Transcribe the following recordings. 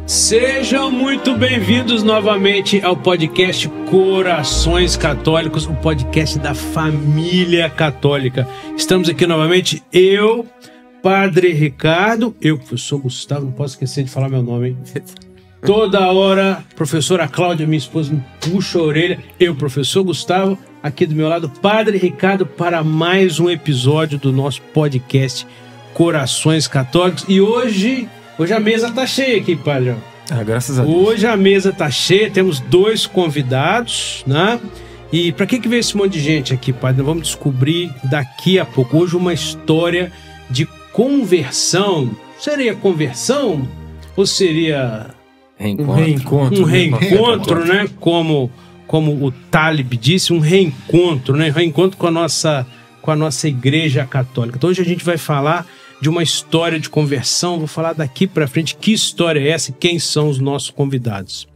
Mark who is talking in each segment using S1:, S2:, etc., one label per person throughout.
S1: Sejam muito bem-vindos novamente ao podcast Corações Católicos, o podcast da família católica. Estamos aqui novamente, eu, Padre Ricardo, eu, professor Gustavo, não posso esquecer de falar meu nome, hein? Toda hora, professora Cláudia, minha esposa, me puxa a orelha, eu, professor Gustavo, aqui do meu lado, Padre Ricardo, para mais um episódio do nosso podcast Corações Católicos. E hoje a mesa tá cheia aqui, padre.
S2: Graças a Deus.
S1: Hoje a mesa tá cheia, temos dois convidados, né? E para que veio esse monte de gente aqui, padre? Nós vamos descobrir daqui a pouco. Hoje uma história de conversão. Seria conversão? Ou seria
S2: Reencontro.
S1: Um reencontro, né? Como o Talib disse, um reencontro, né? Reencontro com a nossa igreja católica. Então hoje a gente vai falar de uma história de conversão. Vou falar daqui para frente que história é essa e quem são os nossos convidados.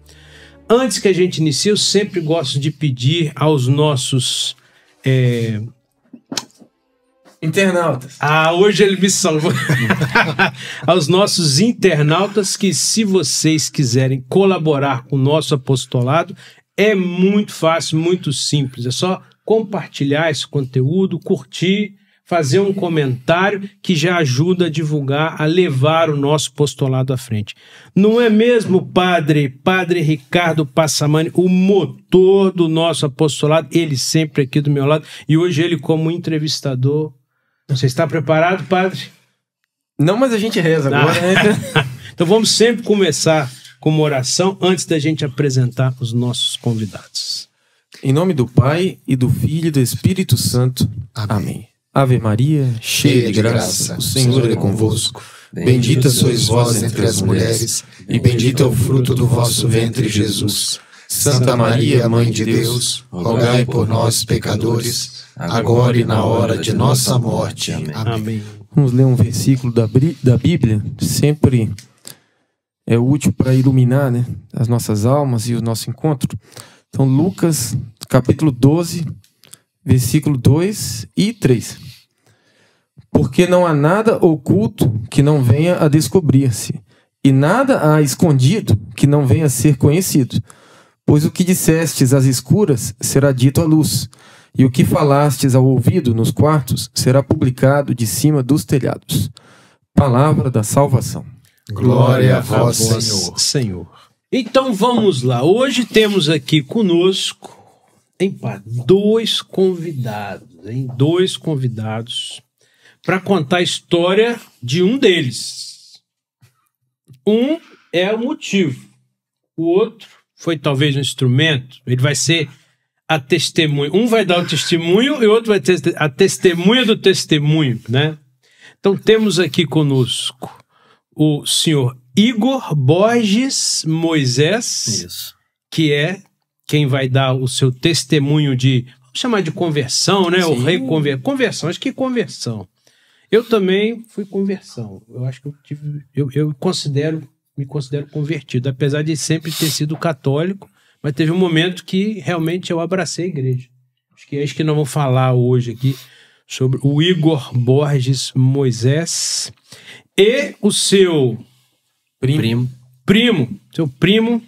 S1: Antes que a gente inicie, eu sempre gosto de pedir aos nossos
S2: internautas.
S1: Hoje ele me salvou. Aos nossos internautas que, se vocês quiserem colaborar com o nosso apostolado, é muito fácil, muito simples. É só compartilhar esse conteúdo, curtir, fazer um comentário que já ajuda a divulgar, a levar o nosso apostolado à frente. Não é mesmo, Padre Ricardo Passamani, o motor do nosso apostolado, ele sempre aqui do meu lado, e hoje ele como entrevistador. Você está preparado, padre?
S2: Não, mas a gente reza agora, né?
S1: Então vamos sempre começar com uma oração antes da gente apresentar os nossos convidados.
S2: Em nome do Pai, e do Filho e do Espírito Santo. Amém. Ave Maria, cheia de graça, o Senhor é convosco. Bendita sois vós entre as mulheres, e bendito é o fruto do vosso ventre, Jesus. Santa Maria, Mãe de Deus, rogai por nós, pecadores, agora e na hora de nossa morte. Amém. Vamos ler um versículo da Bíblia, sempre é útil para iluminar, né, as nossas almas e o nosso encontro. Então, Lucas, capítulo 12, versículo 2 e 3. Porque não há nada oculto que não venha a descobrir-se, e nada há escondido que não venha a ser conhecido. Pois o que dissestes às escuras será dito à luz, e o que falastes ao ouvido nos quartos será publicado de cima dos telhados. Palavra da salvação.
S1: Glória a vós, Senhor. Então vamos lá. Hoje temos aqui conosco dois convidados para contar a história de um deles. Um é o motivo, o outro foi talvez um instrumento. Ele vai ser a testemunha. Um vai dar o testemunho e o outro vai ter a testemunha do testemunho, né? Então temos aqui conosco o senhor Igor Borges Moisés,
S3: Isso.
S1: Que é quem vai dar o seu testemunho de, vamos chamar de conversão, né? Ou conversão, acho que conversão. Eu também fui conversão. Eu acho que eu me considero convertido, apesar de sempre ter sido católico, mas teve um momento que realmente eu abracei a igreja. Acho que nós vamos falar hoje aqui sobre o Igor Borges Moisés e o seu seu primo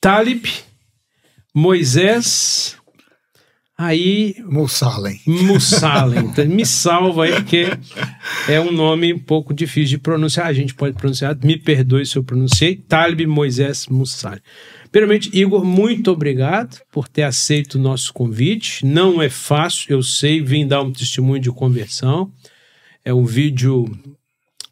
S1: Talib Moisés
S4: Mussalem.
S1: Então, me salva aí, porque é um nome um pouco difícil de pronunciar. A gente pode pronunciar, me perdoe se eu pronunciei. Talib Moisés Mussalem. Primeiramente, Igor, muito obrigado por ter aceito o nosso convite. Não é fácil, eu sei, vim dar um testemunho de conversão. O vídeo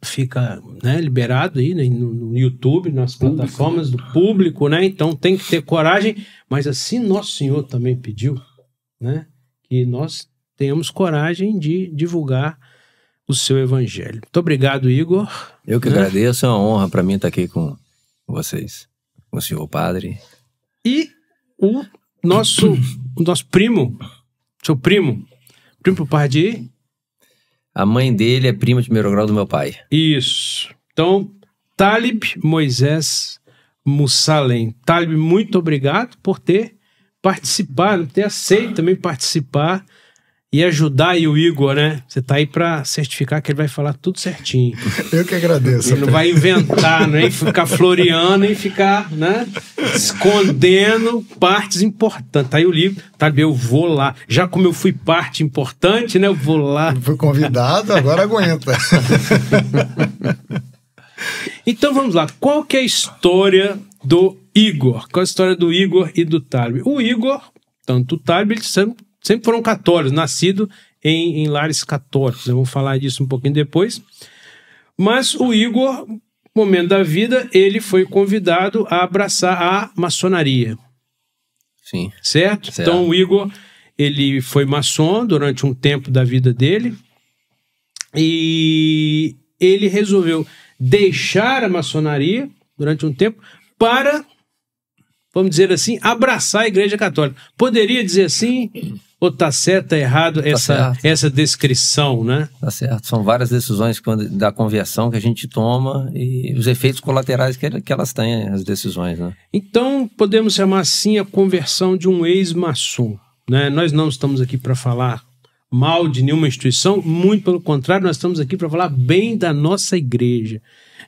S1: fica, né, liberado aí, né, no YouTube, nas plataformas do público, né? Então tem que ter coragem, mas assim Nosso Senhor também pediu, né, que nós tenhamos coragem de divulgar o seu evangelho. Muito obrigado, Igor.
S3: Eu que agradeço, é uma honra para mim estar aqui com vocês, com o senhor padre.
S1: E o nosso primo, seu primo Pardi.
S3: A mãe dele é prima de primeiro grau do meu pai.
S1: Isso. Então, Talib Moisés Mussalem. Talib, muito obrigado por ter participado, por ter aceito também participar. e ajudar aí o Igor, né? Você tá aí pra certificar que ele vai falar tudo certinho.
S4: Eu que agradeço.
S1: Ele não vai inventar, nem ficar floreando e ficar, né? Escondendo partes importantes. Tá aí o livro, tá? Eu vou lá. Já como eu fui parte importante, né? Eu vou lá.
S4: Fui convidado, agora aguenta.
S1: Então vamos lá. Qual que é a história do Igor? Qual é a história do Igor e do Talib? O Igor, tanto o Talib, eles sempre foram católicos, nascidos em lares católicos. Eu vou falar disso um pouquinho depois. Mas o Igor, no momento da vida, ele foi convidado a abraçar a maçonaria.
S3: Sim.
S1: Certo?
S3: Certo.
S1: Então o Igor, ele foi maçom durante um tempo da vida dele. E ele resolveu deixar a maçonaria durante um tempo para, vamos dizer assim, abraçar a Igreja Católica. Poderia dizer assim, ou tá certo, tá errado essa descrição, né?
S3: Tá certo. São várias decisões da conversão que a gente toma e os efeitos colaterais que elas têm, as decisões, né?
S1: Então, podemos chamar assim a conversão de um ex-maçom, né? Nós não estamos aqui para falar mal de nenhuma instituição, muito pelo contrário, nós estamos aqui para falar bem da nossa igreja,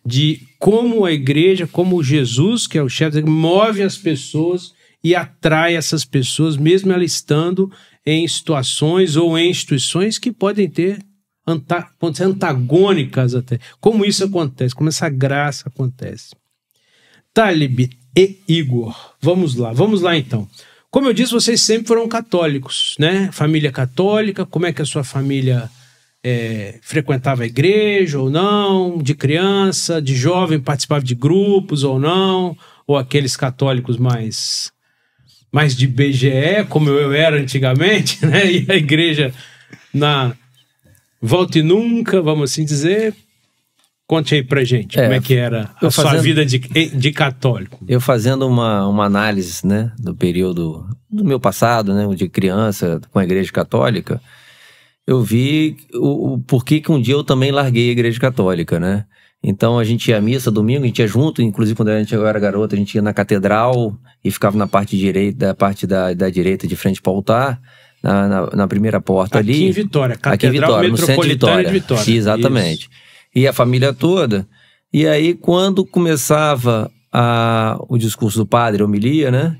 S1: de como a igreja, como Jesus, que é o chefe, move as pessoas e atrai essas pessoas, mesmo ela estando em situações ou em instituições que podem ser antagônicas até. Como isso acontece, como essa graça acontece. Talib e Igor, vamos lá então. Como eu disse, vocês sempre foram católicos, né? Família católica, como é que a sua família frequentava a igreja ou não? De criança, de jovem, participava de grupos ou não? Ou aqueles católicos mais de BGE, como eu era antigamente, né? E a igreja na volta e nunca, vamos assim dizer. Conte aí pra gente, como é que era a sua vida de católico.
S3: Eu fazendo uma análise, né, do período do meu passado, né, de criança com a Igreja Católica, eu vi o porquê que um dia eu também larguei a Igreja Católica, né? Então a gente ia à missa domingo, a gente ia junto, inclusive quando a gente era garoto, a gente ia na catedral e ficava na parte direita, da direita de frente para o altar, na primeira porta ali.
S1: Aqui em Vitória, Catedral
S3: aqui em Vitória,
S1: Metropolitana de Vitória.
S3: Exatamente. Isso. E a família toda. E aí, quando começava o discurso do padre, a homilia, né?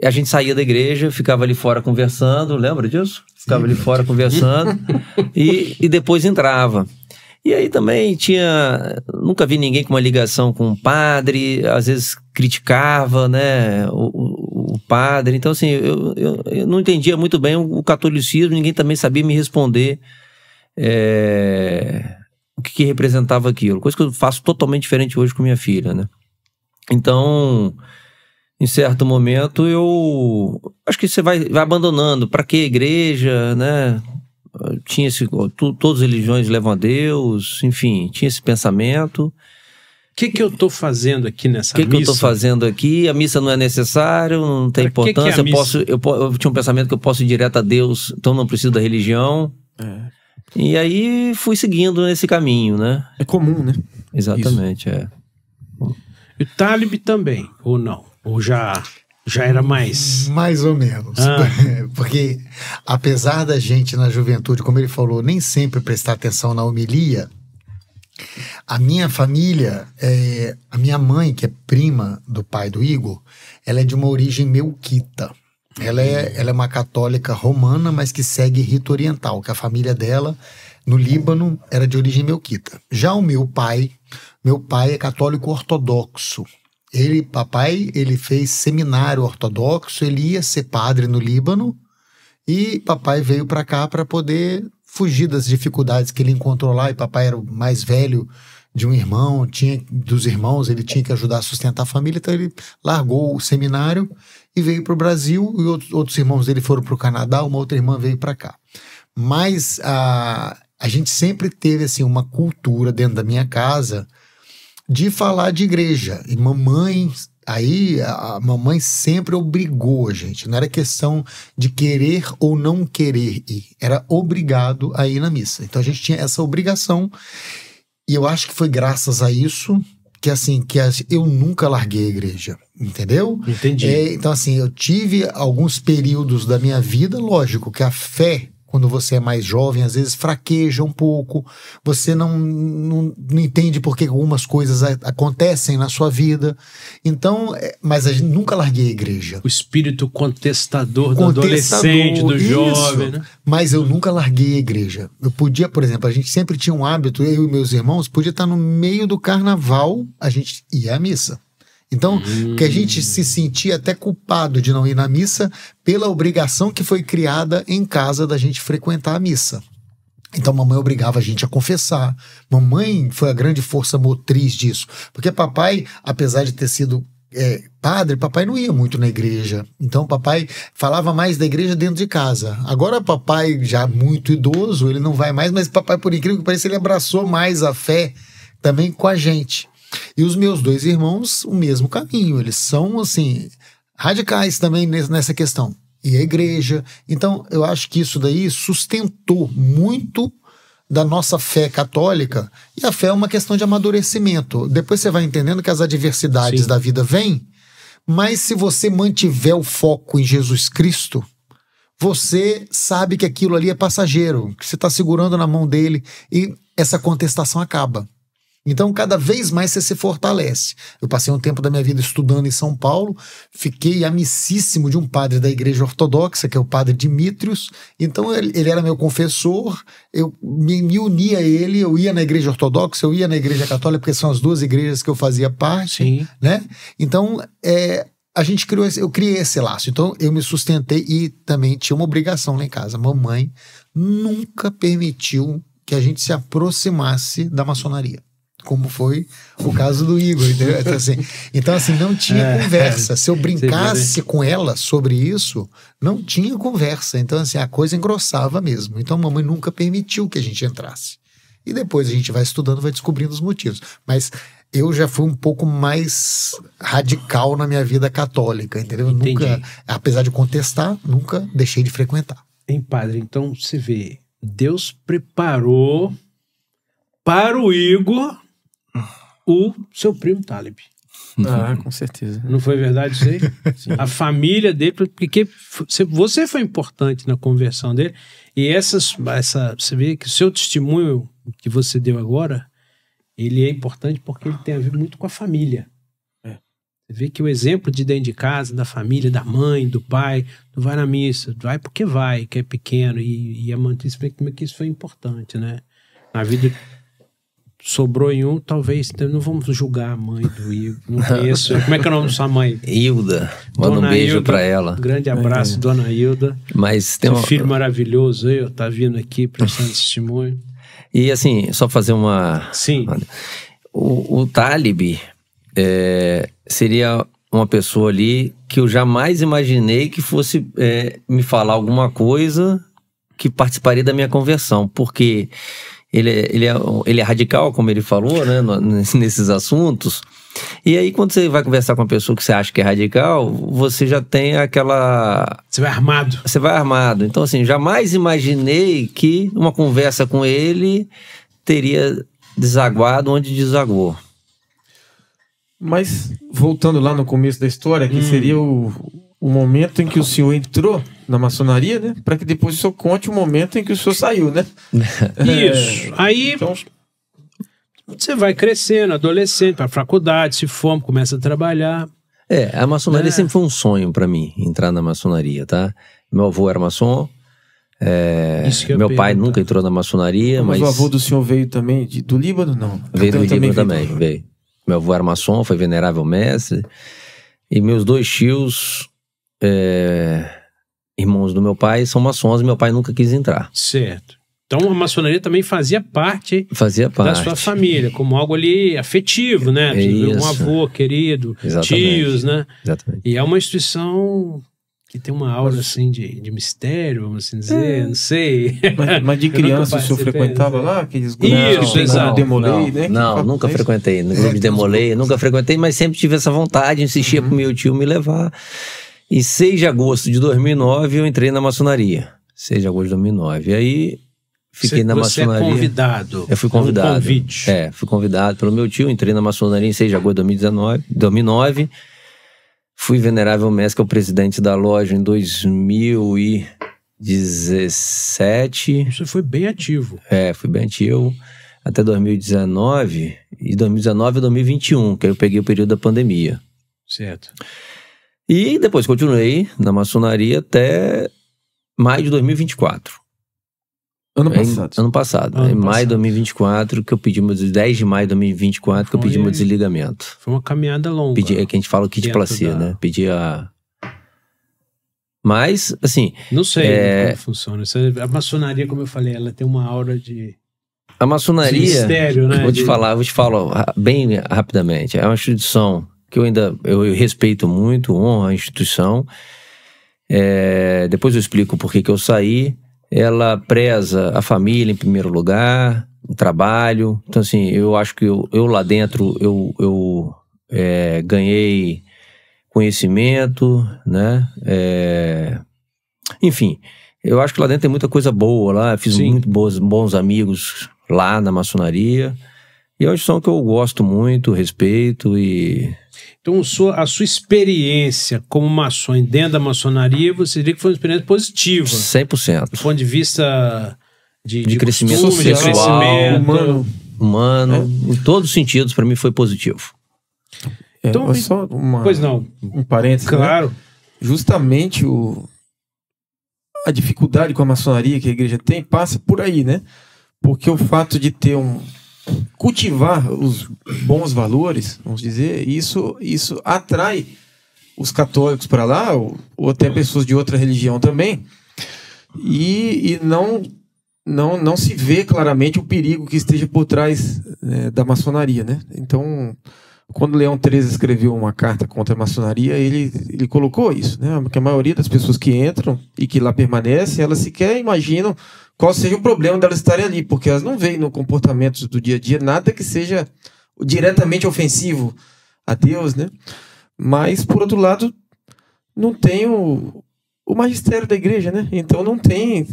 S3: A gente saía da igreja, ficava ali fora conversando, lembra disso? Ficava ali fora conversando e depois entrava. E aí também nunca vi ninguém com uma ligação com o padre, às vezes criticava, né, o padre. Então, assim, eu não entendia muito bem o catolicismo, ninguém também sabia me responder o que representava aquilo. Coisa que eu faço totalmente diferente hoje com minha filha, né? Então, em certo momento, eu acho que você vai abandonando. Para que igreja, né? Tinha todas as religiões levam a Deus, enfim, tinha esse pensamento.
S1: O que eu tô fazendo aqui nessa missa?
S3: O que eu tô fazendo aqui? A missa não é necessário, não tem importância. Eu tinha um pensamento que eu posso ir direto a Deus, então não preciso da religião. E aí fui seguindo nesse caminho, né?
S2: É comum, né?
S3: Exatamente,
S1: E o Talib também, ou não? Ou já era mais...
S4: Mais ou menos. Porque apesar da gente na juventude, como ele falou, nem sempre prestar atenção na homilia, a minha família, a minha mãe, que é prima do pai do Igor, ela é de uma origem melquita. Ela é uma católica romana, mas que segue rito oriental, que a família dela, no Líbano, era de origem melquita. Já o meu pai é católico ortodoxo. Papai fez seminário ortodoxo, ele ia ser padre no Líbano, e papai veio para cá para poder fugir das dificuldades que ele encontrou lá, e papai era o mais velho de um irmão, dos irmãos, ele tinha que ajudar a sustentar a família, então ele largou o seminário e veio para o Brasil, e outros irmãos dele foram para o Canadá, uma outra irmã veio para cá. Mas a gente sempre teve assim, uma cultura dentro da minha casa de falar de igreja. E a mamãe sempre obrigou a gente. Não era questão de querer ou não querer ir. Era obrigado a ir na missa. Então a gente tinha essa obrigação. E eu acho que foi graças a isso que eu nunca larguei a igreja. Entendeu?
S1: Entendi.
S4: Então assim, eu tive alguns períodos da minha vida, lógico, que a fé, quando você é mais jovem, às vezes fraqueja um pouco, você não entende por que algumas coisas acontecem na sua vida. Então, mas a gente nunca larguei a igreja.
S1: O espírito contestador do adolescente, do jovem, né?
S4: Mas eu nunca larguei a igreja. Eu podia, por exemplo, a gente sempre tinha um hábito, eu e meus irmãos, podia estar no meio do carnaval, a gente ia à missa. Então, que a gente se sentia até culpado de não ir na missa pela obrigação que foi criada em casa da gente frequentar a missa. Então, mamãe obrigava a gente a confessar. Mamãe foi a grande força motriz disso. Porque papai, apesar de ter sido padre, papai não ia muito na igreja. Então, papai falava mais da igreja dentro de casa. Agora, papai, já muito idoso, ele não vai mais, mas papai, por incrível que pareça, ele abraçou mais a fé também com a gente. E os meus 2 irmãos, o mesmo caminho. Eles são, assim, radicais também nessa questão. E a igreja. Então, eu acho que isso daí sustentou muito da nossa fé católica. E a fé é uma questão de amadurecimento. Depois você vai entendendo que as adversidades da vida vêm, mas se você mantiver o foco em Jesus Cristo, você sabe que aquilo ali é passageiro, que você está segurando na mão dele e essa contestação acaba. Então, cada vez mais você se fortalece. Eu passei um tempo da minha vida estudando em São Paulo, fiquei amicíssimo de um padre da igreja ortodoxa, que é o padre Dimitrios. Então, ele era meu confessor, eu me unia a ele, eu ia na igreja ortodoxa, eu ia na igreja católica, porque são as 2 igrejas que eu fazia parte, né? Então, eu criei esse laço. Então, eu me sustentei e também tinha uma obrigação lá em casa. Mamãe nunca permitiu que a gente se aproximasse da maçonaria, como foi o caso do Igor, entendeu? Então, assim, não tinha conversa. Se eu brincasse com ela sobre isso, não tinha conversa. Então, assim, a coisa engrossava mesmo. Então, a mamãe nunca permitiu que a gente entrasse. E depois a gente vai estudando, vai descobrindo os motivos. Mas eu já fui um pouco mais radical na minha vida católica, entendeu? Nunca, apesar de contestar, nunca deixei de frequentar.
S1: Hein, padre? Então, você vê, Deus preparou para o Igor o seu primo Talib.
S2: Com certeza.
S1: Não foi verdade isso aí? A família dele, porque você foi importante na conversão dele, e você vê que o seu testemunho que você deu agora, ele é importante porque ele tem a ver muito com a família. Você vê que o exemplo de dentro de casa, da família, da mãe, do pai, não vai na missa, vai porque vai, que é pequeno, e a mãe explica como é que isso foi importante, né? Na vida sobrou em um, talvez, não vamos julgar a mãe do Igor, não conheço. Como é que é o nome da sua mãe?
S3: Hilda, manda um beijo pra ela.
S1: Grande abraço, dona Hilda.
S3: Mas tem
S1: um filho maravilhoso aí, tá vindo aqui prestando testemunho.
S3: E assim, só fazer uma...
S1: Sim.
S3: O Talib seria uma pessoa ali que eu jamais imaginei que fosse me falar alguma coisa que participaria da minha conversão, porque ele é radical, como ele falou, né, nesses assuntos. E aí, quando você vai conversar com uma pessoa que você acha que é radical, você já tem aquela...
S1: Você vai armado.
S3: Você vai armado. Então, assim, jamais imaginei que uma conversa com ele teria desaguado onde desaguou.
S2: Mas, voltando lá no começo da história, que seria o momento em que o senhor entrou na maçonaria, né? Para que depois o senhor conte o momento em que o senhor saiu, né?
S1: Isso. Aí... Então, você vai crescendo, adolescente, para a faculdade, se forma, começa a trabalhar.
S3: A maçonaria sempre foi um sonho para mim, entrar na maçonaria, tá? Meu avô era maçom, meu pai nunca entrou na maçonaria, mas...
S2: o avô do senhor veio também do Líbano, não?
S3: Veio do Líbano também, veio. Meu avô era maçom, foi venerável mestre, e meus 2 tios, irmãos do meu pai, são maçons, e meu pai nunca quis entrar.
S1: Certo. Então a maçonaria também fazia parte da sua família, como algo ali afetivo, né? Um avô querido, tios, né?
S3: Exatamente.
S1: E é uma instituição que tem uma aura assim de mistério, vamos assim dizer, não sei.
S2: Mas de criança o senhor frequentava lá? Aqueles
S1: grupos? Isso, exato.
S2: Demolei, né?
S3: Não, nunca frequentei. No grupo de Demolei, nunca frequentei, mas sempre tive essa vontade, insistia pro meu tio me levar. E 6 de agosto de 2009 eu entrei na maçonaria. 6 de agosto de 2009. E aí... fiquei na maçonaria.
S1: Você é convidado.
S3: Eu fui convidado.
S1: Um convite.
S3: Fui convidado pelo meu tio, entrei na maçonaria em 6 de agosto de 2009. Fui venerável mestre, que é o presidente da loja, em 2010. 2017.
S1: Você foi bem ativo.
S3: Fui bem ativo. Até 2019. E 2019 a 2021, que aí eu peguei o período da pandemia.
S1: Certo.
S3: E depois continuei na maçonaria até maio de 2024.
S2: Ano passado.
S3: Ano passado. Em maio de 2024, que eu pedi 10 de maio de 2024, que eu pedi meu desligamento.
S1: Foi uma caminhada longa.
S3: Que a gente fala o kit placia, né? Pedi a... Mas, assim...
S1: Não sei como funciona. A maçonaria, como eu falei, ela tem uma aura de...
S3: A maçonaria... De
S1: mistério, né?
S3: Vou te falar bem rapidamente. É uma instituição que eu respeito muito, honro a instituição. Depois eu explico por que eu saí. Ela preza a família em primeiro lugar, o trabalho. Então, assim, eu acho que eu lá dentro, eu ganhei conhecimento, né? Enfim, eu acho que lá dentro tem muita coisa boa lá. Fiz muito bons amigos lá na maçonaria. E é uma instituição que eu gosto muito, respeito e...
S1: Então, a sua experiência como maçom dentro da maçonaria, você diria que foi uma experiência positiva?
S3: 100%.
S1: Do ponto de vista de
S3: crescimento
S1: costume,
S3: social,
S1: de crescimento
S3: humano, em todos os sentidos, para mim foi positivo.
S1: Então,
S2: só
S1: pois não.
S2: Um parênteses,
S1: claro.
S2: Né? Justamente a dificuldade com a maçonaria que a igreja tem passa por aí, né? Porque o fato de ter cultivar os bons valores, vamos dizer, isso atrai os católicos para lá, ou até pessoas de outra religião também, e não se vê claramente o perigo que esteja por trás da maçonaria, né? Então, quando Leão XIII escreveu uma carta contra a maçonaria, ele colocou isso, né? Porque a maioria das pessoas que entram e que lá permanecem, elas sequer imaginam qual seja o problema delas estarem ali, porque elas não veem no comportamento do dia a dia nada que seja diretamente ofensivo a Deus, né? Mas, por outro lado, não tem o magistério da igreja, né? Então não tem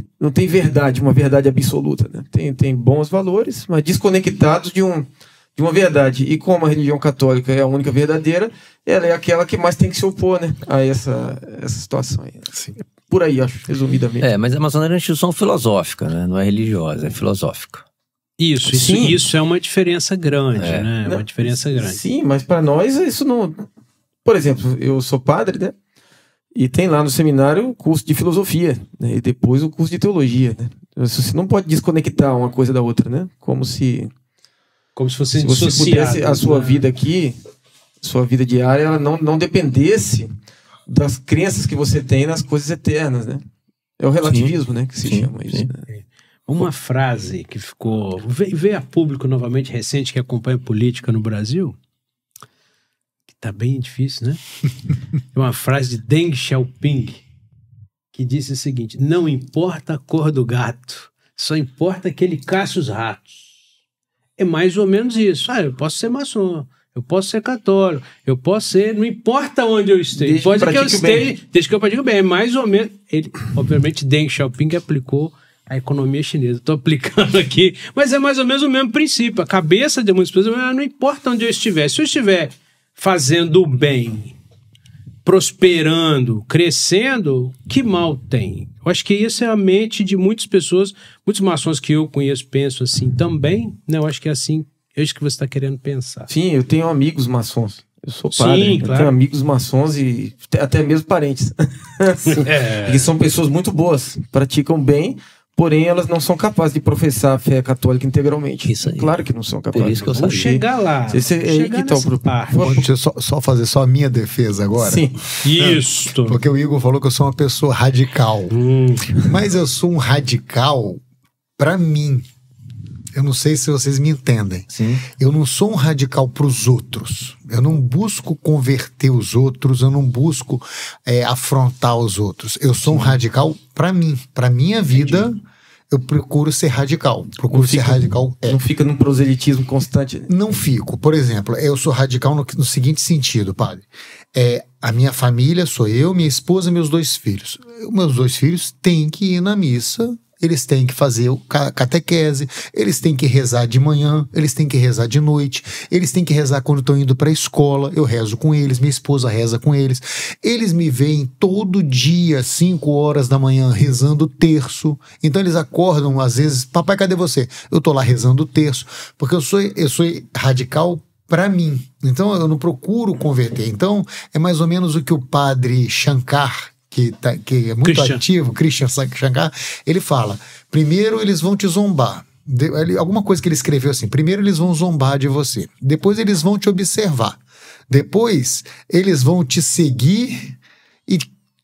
S2: verdade, uma verdade absoluta, né? Tem bons valores, mas desconectados de uma verdade. E como a religião católica é a única verdadeira, ela é aquela que mais tem que se opor, né, a essa situação aí. Assim, por aí, acho, resumidamente.
S3: Mas a maçonaria é uma instituição filosófica, né? Não é religiosa, é filosófica.
S1: Isso é uma diferença grande, né? É uma diferença grande.
S2: Sim, mas para nós isso não... Por exemplo, eu sou padre, né? E tem lá no seminário o curso de filosofia, né? E depois o curso de teologia, né? Você não pode desconectar uma coisa da outra, né? Como se
S1: fosse
S2: se você pudesse a sua vida aqui, sua vida diária, ela não dependesse das crenças que você tem nas coisas eternas, né? É o relativismo, né? Que se chama isso. Né?
S1: Uma frase que veio a público novamente recente, que acompanha política no Brasil, que tá bem difícil, né? É uma frase de Deng Xiaoping, que disse o seguinte: não importa a cor do gato, só importa que ele caça os ratos. É mais ou menos isso. Eu posso ser maçom, eu posso ser católico, eu posso ser... Não importa onde eu esteja. Desde que eu pratique bem. É mais ou menos... Obviamente, Deng Xiaoping aplicou a economia chinesa. Estou aplicando aqui. Mas é mais ou menos o mesmo princípio. A cabeça de muitas pessoas, não importa onde eu estiver. Se eu estiver fazendo o bem, prosperando, crescendo, que mal tem? Eu acho que isso é a mente de muitas pessoas, muitos maçons que eu conheço pensam assim também, né? Eu acho que é assim, é isso que você está querendo pensar.
S2: Sim, eu tenho amigos maçons. Eu sou padre, eu tenho amigos maçons e até mesmo parentes. Que são pessoas muito boas, praticam bem, porém elas não são capazes de professar a fé católica integralmente.
S3: Isso aí.
S2: Claro que não são capazes.
S3: Por isso que eu
S1: Vamos chegar lá.
S2: Deixa
S4: eu só fazer só a minha defesa agora.
S2: Sim.
S1: Isso.
S4: Porque o Igor falou que eu sou uma pessoa radical. Mas eu sou um radical para mim. Eu não sei se vocês me entendem.
S3: Sim.
S4: Eu não sou um radical para os outros. Eu não busco converter os outros, eu não busco afrontar os outros. Eu sou um radical para mim, para minha vida. Entendi. Eu procuro ser radical.
S2: Não fica num proselitismo constante. Né?
S4: Não fico. Por exemplo, eu sou radical no seguinte sentido, padre. A minha família sou eu, minha esposa e meus 2 filhos. Meus 2 filhos têm que ir na missa eles têm que fazer catequese, eles têm que rezar de manhã, eles têm que rezar de noite, eles têm que rezar quando estão indo para a escola, eu rezo com eles, minha esposa reza com eles. Eles me veem todo dia, 5 horas da manhã, rezando o terço. Então eles acordam, às vezes, papai, cadê você? Eu tô lá rezando o terço, porque eu sou radical para mim. Então eu não procuro converter. Então é mais ou menos o que o padre Shankar, que é muito ativo, Christian Shankar, ele fala: primeiro eles vão te zombar. Alguma coisa que ele escreveu assim: primeiro eles vão zombar de você, depois eles vão te observar, depois eles vão te seguir e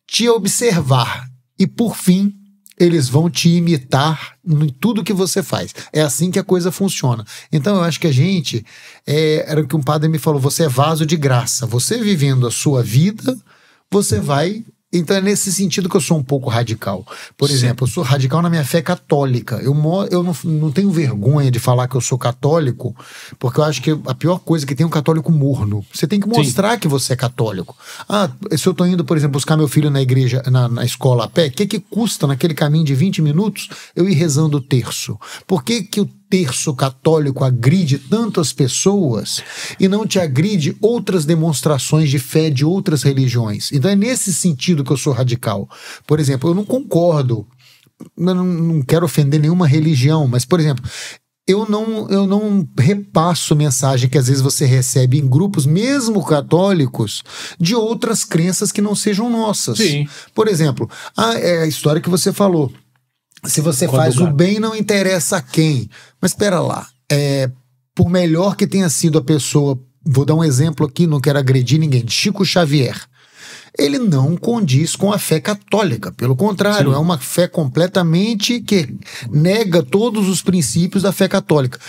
S4: te observar, e por fim eles vão te imitar em tudo que você faz. É assim que a coisa funciona. Então eu acho que a gente, era o que um padre me falou, você é vaso de graça, você vivendo a sua vida, você vai... Então é nesse sentido que eu sou um pouco radical. Por exemplo, eu sou radical na minha fé católica. Eu não tenho vergonha de falar que eu sou católico, porque eu acho que a pior coisa que tem é um católico morno. Você tem que mostrar que você é católico. Se eu estou indo, por exemplo, buscar meu filho na igreja, na escola a pé, o que custa naquele caminho de 20 minutos eu ir rezando o terço? Por que o terço católico agride tantas pessoas e não te agride outras demonstrações de fé de outras religiões? Então é nesse sentido que eu sou radical. Por exemplo, eu não concordo, eu não quero ofender nenhuma religião, mas, por exemplo, eu não repasso mensagem que às vezes você recebe em grupos, mesmo católicos, de outras crenças que não sejam nossas. Sim. Por exemplo, é a história que você falou. Se você faz o bem, não interessa a quem. Mas espera lá, por melhor que tenha sido a pessoa, vou dar um exemplo aqui, não quero agredir ninguém, de Chico Xavier. Ele não condiz com a fé católica, pelo contrário, é uma fé completamente que nega todos os princípios da fé católica.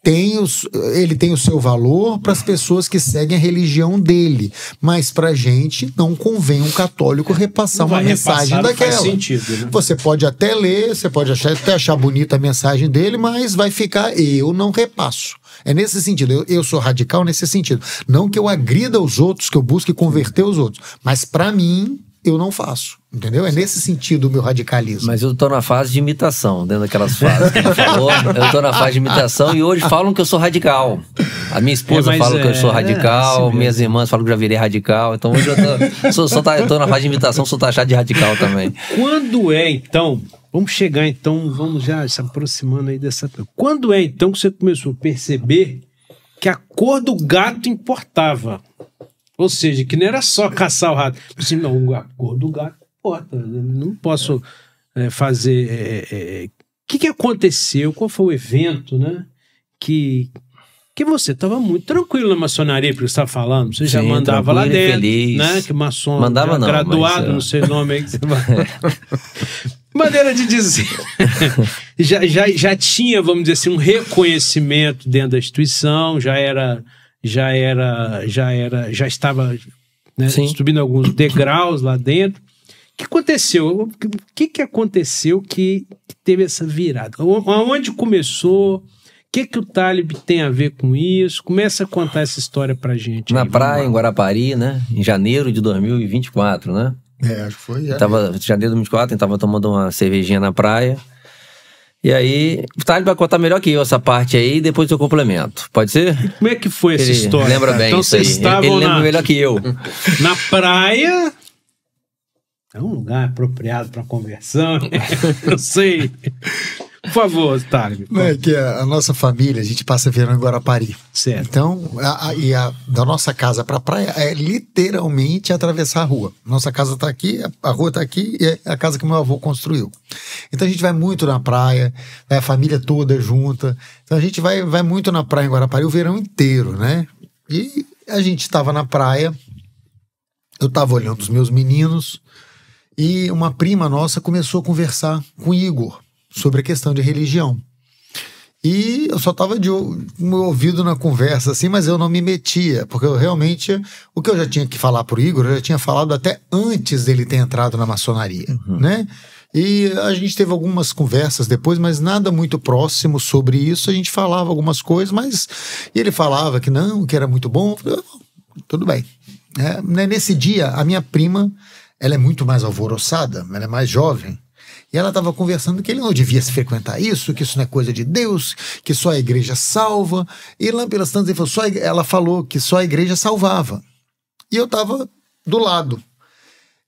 S4: Ele tem o seu valor para as pessoas que seguem a religião dele, mas para a gente não convém um católico repassar uma mensagem daquela. Faz sentido, né? Você pode até ler, você pode até achar bonita a mensagem dele, mas vai ficar, eu não repasso. É nesse sentido, eu sou radical nesse sentido. Não que eu agrida os outros, que eu busque converter os outros, mas para mim, eu não faço, entendeu? É nesse sentido o meu radicalismo.
S3: Mas eu tô na fase de imitação, dentro daquelas fases que ele falou. Eu tô na fase de imitação e hoje falam que eu sou radical. A minha esposa fala que eu sou radical, assim minhas irmãs falam que eu já virei radical. Então hoje eu tô na fase de imitação, sou taxado de radical também.
S1: Quando então... Vamos chegar então, vamos já se aproximando aí dessa... Quando então que você começou a perceber que a cor do gato importava? Ou seja, que não era só caçar o rato. Assim, não, a cor do gato importa. Não posso fazer... O que aconteceu? Qual foi o evento, né? Que você estava muito tranquilo na maçonaria, porque você estava falando. Você já mandava lá dentro, feliz. Né? Que maçom
S3: mandava não,
S1: graduado, mas, não sei o nome aí que você maneira de dizer. já tinha, vamos dizer assim, um reconhecimento dentro da instituição, já estava, né, subindo alguns degraus lá dentro. O que aconteceu? O que aconteceu que teve essa virada? Onde começou? O que o Talib tem a ver com isso? Começa a contar essa história pra gente.
S3: Na praia, em Guarapari, né? Em janeiro de 2024, né?
S4: Acho que foi.
S3: Em janeiro de 2024, a gente tava tomando uma cervejinha na praia. E aí, o Talib vai contar melhor que eu essa parte aí, e depois eu complemento. Pode ser?
S1: E como é que foi essa história?
S3: Lembra bem então, isso aí. Ele lembra melhor que eu.
S1: Na praia... É um lugar apropriado para conversão. Eu sei. Por favor, Talib.
S4: É que a nossa família, a gente passa verão em Guarapari.
S1: Certo.
S4: Então, da nossa casa para a praia é literalmente atravessar a rua. Nossa casa está aqui, a rua está aqui e é a casa que meu avô construiu. Então a gente vai muito na praia, a família toda junta. Então a gente vai muito na praia em Guarapari o verão inteiro, né? E a gente estava na praia, eu estava olhando os meus meninos e uma prima nossa começou a conversar com o Igor sobre a questão de religião. E eu só estava de meu ouvido na conversa, assim, mas eu não me metia, porque eu realmente, o que eu já tinha que falar pro Igor, eu já tinha falado até antes dele ter entrado na maçonaria, né? E a gente teve algumas conversas depois, mas nada muito próximo sobre isso. A gente falava algumas coisas, mas ele falava que não, que era muito bom. Eu falei, tudo bem. Nesse dia, a minha prima, ela é muito mais alvoroçada, ela é mais jovem. E ela estava conversando que ele não devia se frequentar isso, que isso não é coisa de Deus, que só a igreja salva. E lá pelas tantas ela falou que só a igreja salvava. E eu estava do lado.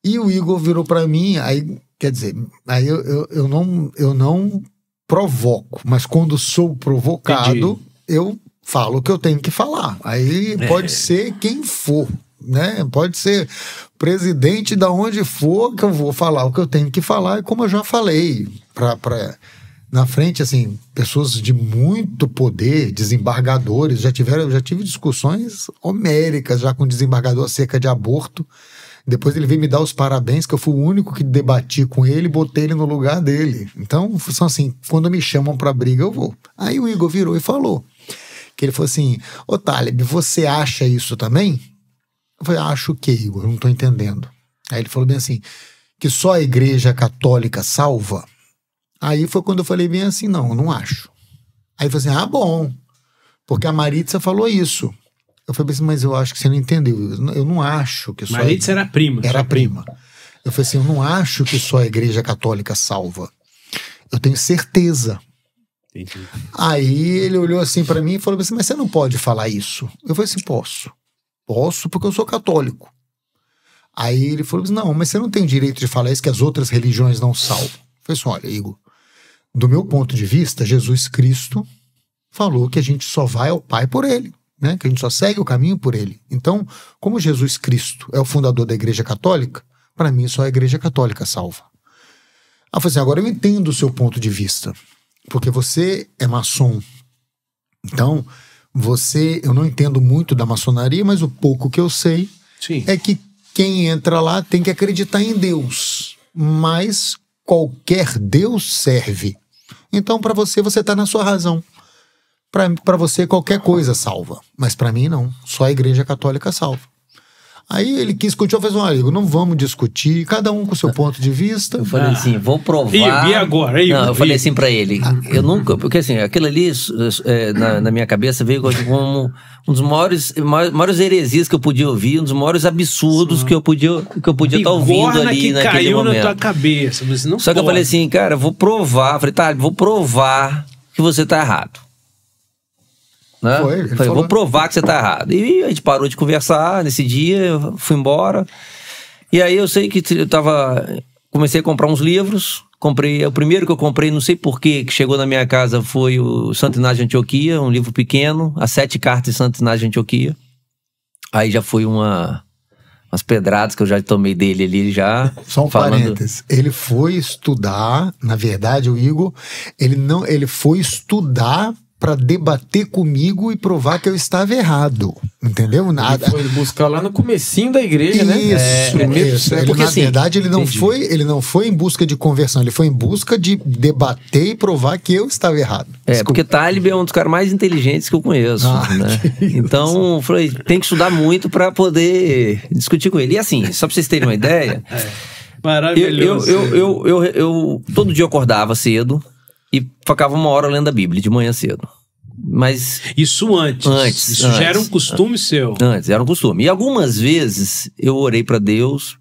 S4: E o Igor virou para mim, aí, quer dizer, aí eu não provoco, mas quando sou provocado, eu falo o que eu tenho que falar. Aí pode ser quem for, né? Pode ser presidente da onde for, que eu vou falar o que eu tenho que falar, e como eu já falei, na frente, assim, pessoas de muito poder, desembargadores, já tive discussões homéricas já com desembargador acerca de aborto. Depois ele veio me dar os parabéns, que eu fui o único que debati com ele e botei ele no lugar dele. Então, são assim, quando me chamam pra briga, eu vou. Aí o Igor virou e falou, que ele falou assim, ô Talib, você acha isso também? Eu falei, acho o quê, Igor? Eu não tô entendendo. Aí ele falou bem assim, que só a igreja católica salva? Aí foi quando eu falei bem assim, não, eu não acho. Aí ele falou assim, bom, porque a Maritza falou isso. Eu falei assim, mas eu acho que você não entendeu. Eu não acho que só...
S1: Maritza era prima.
S4: Era prima. Eu falei assim, eu não acho que só a igreja católica salva. Eu tenho certeza.
S1: Entendi.
S4: Aí ele olhou assim pra mim e falou assim, mas você não pode falar isso. Eu falei assim, posso. Posso porque eu sou católico. Aí ele falou assim, não, mas você não tem direito de falar isso, que as outras religiões não salvam. Eu falei assim, olha, Igor, do meu ponto de vista, Jesus Cristo falou que a gente só vai ao Pai por ele, né? Que a gente só segue o caminho por ele. Então, como Jesus Cristo é o fundador da Igreja Católica, para mim só a Igreja Católica salva. Eu falei assim, agora eu entendo o seu ponto de vista, porque você é maçom. Então, eu não entendo muito da maçonaria, mas o pouco que eu sei é que quem entra lá tem que acreditar em Deus, mas qualquer Deus serve. Então, para você está na sua razão. Para você, qualquer coisa salva. Mas para mim, não. Só a Igreja Católica salva. Aí ele quis discutir, eu falei assim, olha, não vamos discutir, cada um com o seu ponto de vista.
S3: Eu falei assim, vou provar...
S1: E agora?
S3: Não, eu falei assim pra ele, eu nunca... Porque assim, aquilo ali, na minha cabeça, veio como um dos maiores heresias que eu podia ouvir, um dos maiores absurdos que eu podia estar ouvindo ali naquele
S1: caiu
S3: momento.
S1: Na tua cabeça, você não
S3: Só que eu falei assim, cara, vou provar que você tá errado. Né? Falei, vou provar que você tá errado. E a gente parou de conversar nesse dia, eu fui embora. E aí eu sei que comecei a comprar uns livros. O primeiro que eu comprei, não sei porquê, que chegou na minha casa foi o Santo Inácio de Antioquia, um livro pequeno, as 7 cartas de Santo Inácio de Antioquia. Aí já foi umas pedradas que eu já tomei dele ali já.
S4: Só um parênteses. Ele foi estudar, na verdade, o Igor, ele foi estudar para debater comigo e provar que eu estava errado, entendeu? Nada.
S2: Ele foi buscar lá no comecinho da igreja, né?
S4: Isso. Ele, porque, na verdade, ele não foi em busca de conversão, ele foi em busca de debater e provar que eu estava errado.
S3: Porque Talib é um dos caras mais inteligentes que eu conheço, né? Então, eu falei, tem que estudar muito para poder discutir com ele. E assim, só para vocês terem uma ideia,
S1: maravilhoso.
S3: Eu todo dia eu acordava cedo e ficava 1 hora lendo a Bíblia, de manhã cedo. Mas...
S1: Isso antes. Isso já era um costume seu.
S3: Antes, era um costume. E algumas vezes eu orei pra Deus,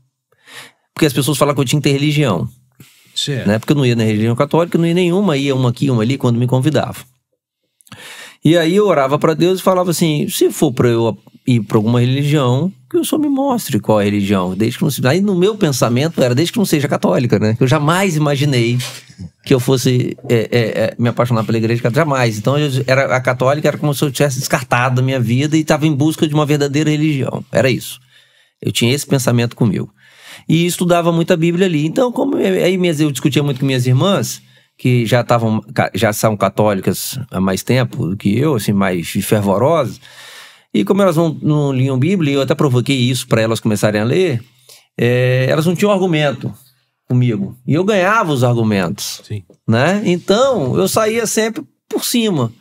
S3: porque as pessoas falavam que eu tinha que ter religião.
S1: Certo.
S3: Né? Porque eu não ia na religião católica, não ia nenhuma, ia uma aqui, uma ali, quando me convidavam. E aí eu orava pra Deus e falava assim, se for pra eu ir pra alguma religião, que o Senhor me mostre qual é a religião. Desde que não seja... Aí no meu pensamento era desde que não seja católica, né? Eu jamais imaginei que eu fosse me apaixonar pela igreja católica, jamais. Então a católica era como se eu tivesse descartado da minha vida e estava em busca de uma verdadeira religião. Era isso. Eu tinha esse pensamento comigo. E estudava muito a Bíblia ali. Então, eu discutia muito com minhas irmãs, que já são católicas há mais tempo do que eu, assim, mais fervorosas. E como elas não liam Bíblia, eu até provoquei isso para elas começarem a ler, elas não tinham argumento comigo. E eu ganhava os argumentos.
S1: Sim.
S3: Né? Então, eu saía sempre por cima.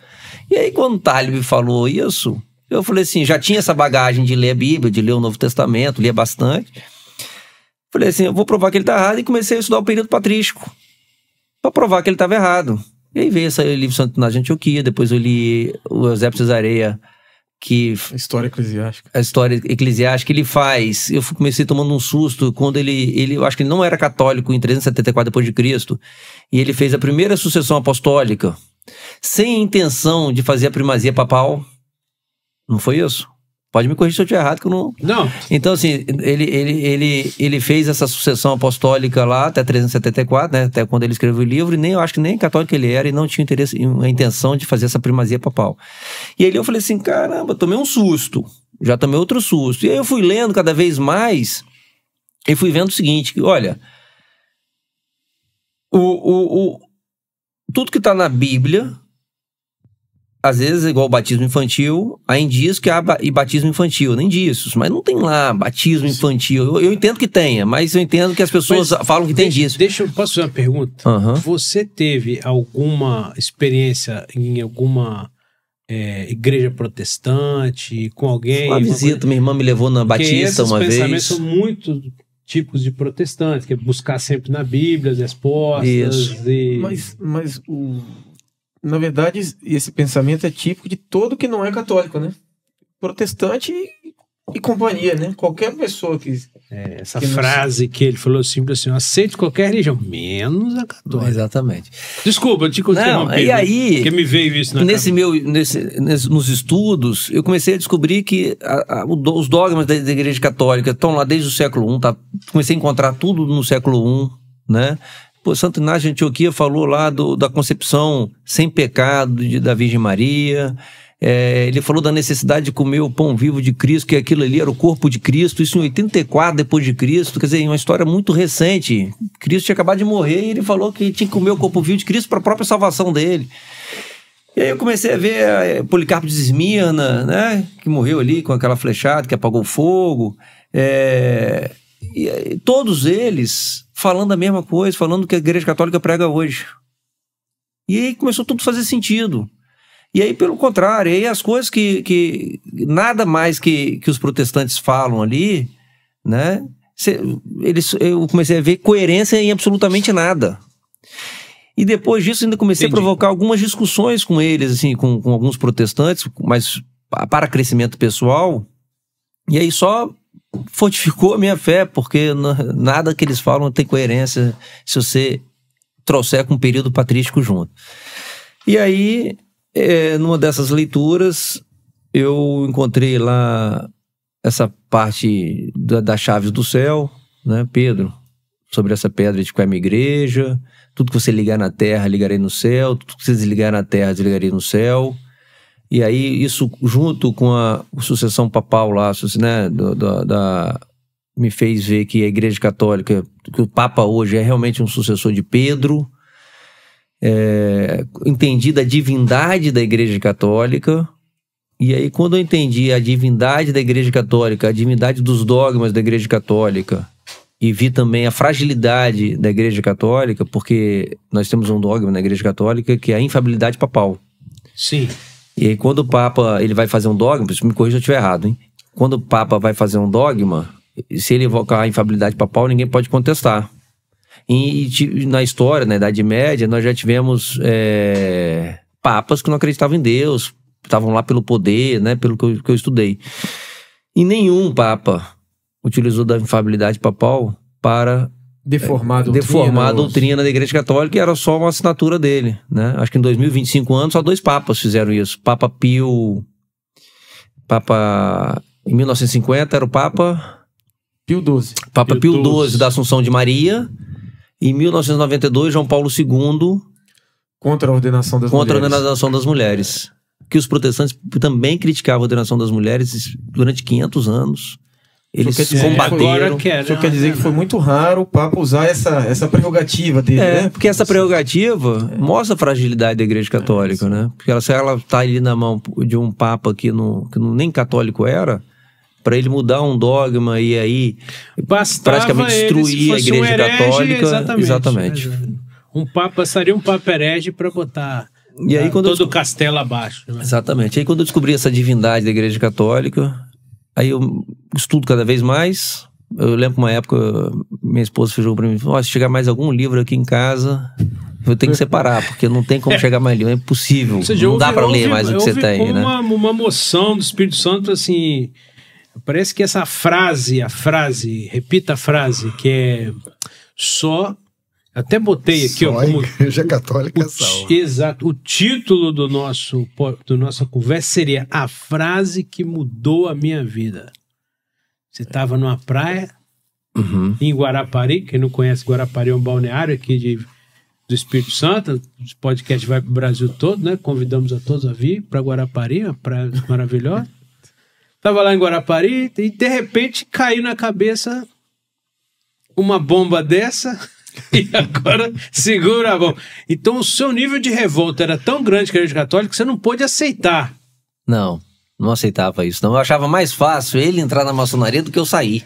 S3: E aí, quando o Talib falou isso, eu falei assim, já tinha essa bagagem de ler a Bíblia, de ler o Novo Testamento, lia bastante. Falei assim, eu vou provar que ele está errado, e comecei a estudar o período patrístico, para provar que ele estava errado. E aí veio esse livro Santo Inácio de Antioquia, depois eu li o Eusébio Cesareia,
S2: História eclesiástica.
S3: A história eclesiástica ele faz. Eu comecei tomando um susto quando eu acho que ele não era católico em 374 d.C. E ele fez a primeira sucessão apostólica sem intenção de fazer a primazia papal. Não foi isso? Pode me corrigir se eu estiver errado, que eu não...
S1: Não.
S3: Então, assim, ele fez essa sucessão apostólica lá até 374, né? Até quando ele escreveu o livro, e eu acho que nem católico ele era e não tinha interesse, a intenção de fazer essa primazia papal. E aí eu falei assim, caramba, tomei um susto. Já tomei outro susto. E aí eu fui lendo cada vez mais e fui vendo o seguinte, que, olha, tudo que está na Bíblia... Às vezes, igual o batismo infantil, há indícios que há batismo infantil, nem disso, mas não tem lá batismo infantil. Eu entendo que tenha, mas eu entendo que as pessoas falam que tem disso.
S1: Posso fazer uma pergunta? Você teve alguma experiência em alguma igreja protestante, com alguém?
S3: Uma visita, minha irmã me levou na Batista uma vez.
S1: Esses pensamentos são muito tipos de protestantes, que é buscar sempre na Bíblia as respostas.
S3: Isso.
S2: Mas na verdade, esse pensamento é típico de todo que não é católico, né? Protestante e companhia, né? Qualquer pessoa que...
S1: Essa frase que ele falou simples assim, aceito qualquer religião, menos a católica.
S3: Exatamente.
S1: Desculpa, eu te interrompi.
S3: E aí...
S1: Porque me veio isso na cabeça.
S3: Nos estudos, eu comecei a descobrir que os dogmas da Igreja Católica estão lá desde o século I, tá? Comecei a encontrar tudo no século I, né? Pô, Santo Inácio de Antioquia falou lá da concepção sem pecado da Virgem Maria. Ele falou da necessidade de comer o pão vivo de Cristo, que aquilo ali era o corpo de Cristo, isso em 84 depois de Cristo, quer dizer, uma história muito recente. Cristo tinha acabado de morrer e ele falou que tinha que comer o corpo vivo de Cristo para a própria salvação dele. E aí eu comecei a ver Policarpo de Esmirna, né, que morreu ali com aquela flechada que apagou o fogo. E todos eles falando a mesma coisa, falando que a Igreja Católica prega hoje. E aí começou tudo a fazer sentido. E aí, pelo contrário, aí as coisas que nada mais que os protestantes falam ali, né? Eu comecei a ver coerência em absolutamente nada. E depois disso ainda comecei a provocar algumas discussões com eles, assim, com alguns protestantes, mas para crescimento pessoal. E aí só fortificou a minha fé, porque nada que eles falam tem coerência se você trouxer com um período patrístico junto. E aí, numa dessas leituras, eu encontrei lá essa parte das chaves do céu, né, Pedro, sobre essa pedra de qual é a minha igreja, tudo que você ligar na terra, ligarei no céu, tudo que você desligar na terra, desligarei no céu. E aí, isso junto com a sucessão papal lá, né, me fez ver que a Igreja Católica, que o Papa hoje é realmente um sucessor de Pedro. Entendi da divindade da Igreja Católica. E aí, quando eu entendi a divindade da Igreja Católica, a divindade dos dogmas da Igreja Católica, e vi também a fragilidade da Igreja Católica, porque nós temos um dogma na Igreja Católica que é a infabilidade papal.
S1: Sim.
S3: E aí, quando o Papa ele vai fazer um dogma, me corrija se eu estiver errado, hein? Quando o Papa vai fazer um dogma, se ele evocar a infabilidade papal, ninguém pode contestar. E na história, na Idade Média, nós já tivemos papas que não acreditavam em Deus, estavam lá pelo poder, né? Pelo que eu estudei. E nenhum papa utilizou da infabilidade papal para deformar a doutrina da Igreja Católica, e era só uma assinatura dele, né? Acho que em 2025 anos só 2 papas fizeram isso. Em 1950 era o Papa
S2: Pio XII.
S3: Papa Pio XII da Assunção de Maria. Em 1992, João Paulo II
S2: contra a ordenação das mulheres.
S3: Que os protestantes também criticavam a ordenação das mulheres durante 500 anos. Eles combateram.
S2: Isso quer dizer que foi muito raro o Papa usar essa prerrogativa dele, né?
S3: Porque essa prerrogativa mostra a fragilidade da Igreja Católica, né? Porque se ela está ali na mão de um Papa que nem católico era, para ele mudar um dogma e aí praticamente destruir a Igreja Católica. Exatamente.
S1: Um Papa seria um Papa herege para botar todo o castelo abaixo. Né?
S3: Exatamente. Aí quando eu descobri essa divindade da Igreja Católica, aí eu estudo cada vez mais. Eu lembro que uma época minha esposa falou para mim: se chegar mais algum livro aqui em casa, Eu tenho que separar, porque não tem como chegar mais ali, é impossível.
S1: Ou seja,
S3: não dá para ler mais o que você tem aí, né?
S1: Uma moção do Espírito Santo, assim, parece que essa frase, repita a frase, que é só, até botei aqui,
S4: só
S1: ó,
S4: a
S1: como
S4: Igreja Católica salva.
S1: exato, o título do nossa conversa seria a frase que mudou a minha vida. Você estava numa praia, em Guarapari, quem não conhece, Guarapari é um balneário aqui do Espírito Santo, o podcast vai para o Brasil todo, né? Convidamos a todos a vir para Guarapari, uma praia maravilhosa. Estava lá em Guarapari e de repente caiu na cabeça uma bomba dessa e agora segura a bomba. Então o seu nível de revolta era tão grande que a Igreja Católica que você não pôde aceitar.
S3: Não aceitava isso. Não, eu achava mais fácil ele entrar na maçonaria do que eu sair.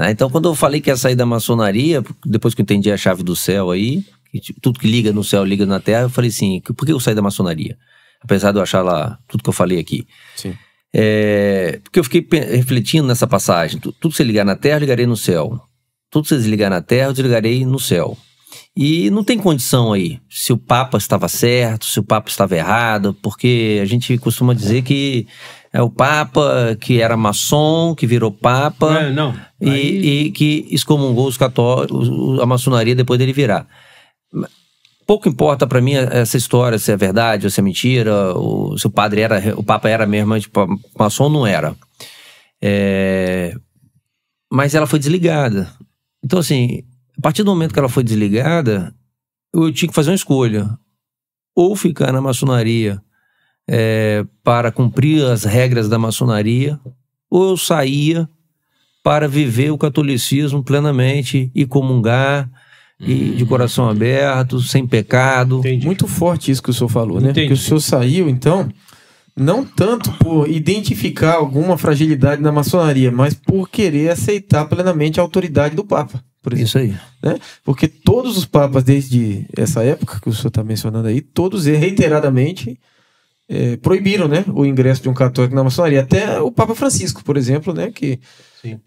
S3: Então, quando eu falei que ia sair da maçonaria, depois que eu entendi a chave do céu aí, que tudo que liga no céu liga na terra, eu falei assim, por que eu saí da maçonaria? Apesar de eu achar lá tudo que eu falei aqui.
S2: Sim.
S3: Porque eu fiquei refletindo nessa passagem. Tudo que você ligar na terra, eu ligarei no céu. Tudo que você desligar na terra, eu desligarei no céu. E não tem condição aí, se o Papa estava certo, se o Papa estava errado, porque a gente costuma dizer que é o Papa que era maçom, que virou Papa, e que excomungou os católicos, a maçonaria depois dele virar. Pouco importa para mim essa história, se é verdade ou se é mentira, se o Papa era mesmo, tipo, maçom não era. Mas ela foi desligada. Então, assim, a partir do momento que ela foi desligada, eu tinha que fazer uma escolha. Ou ficar na maçonaria para cumprir as regras da maçonaria, ou eu saía para viver o catolicismo plenamente e comungar, e de coração aberto, sem pecado.
S1: Entendi.
S2: Muito forte isso que o senhor falou, né?
S1: Entendi.
S2: Que o senhor saiu, então, não tanto por identificar alguma fragilidade na maçonaria, mas por querer aceitar plenamente a autoridade do Papa, por exemplo.
S3: Isso aí.
S2: Né? Porque todos os papas, desde essa época que o senhor está mencionando aí, todos reiteradamente proibiram, né, o ingresso de um católico na maçonaria. Até o Papa Francisco, por exemplo, né, que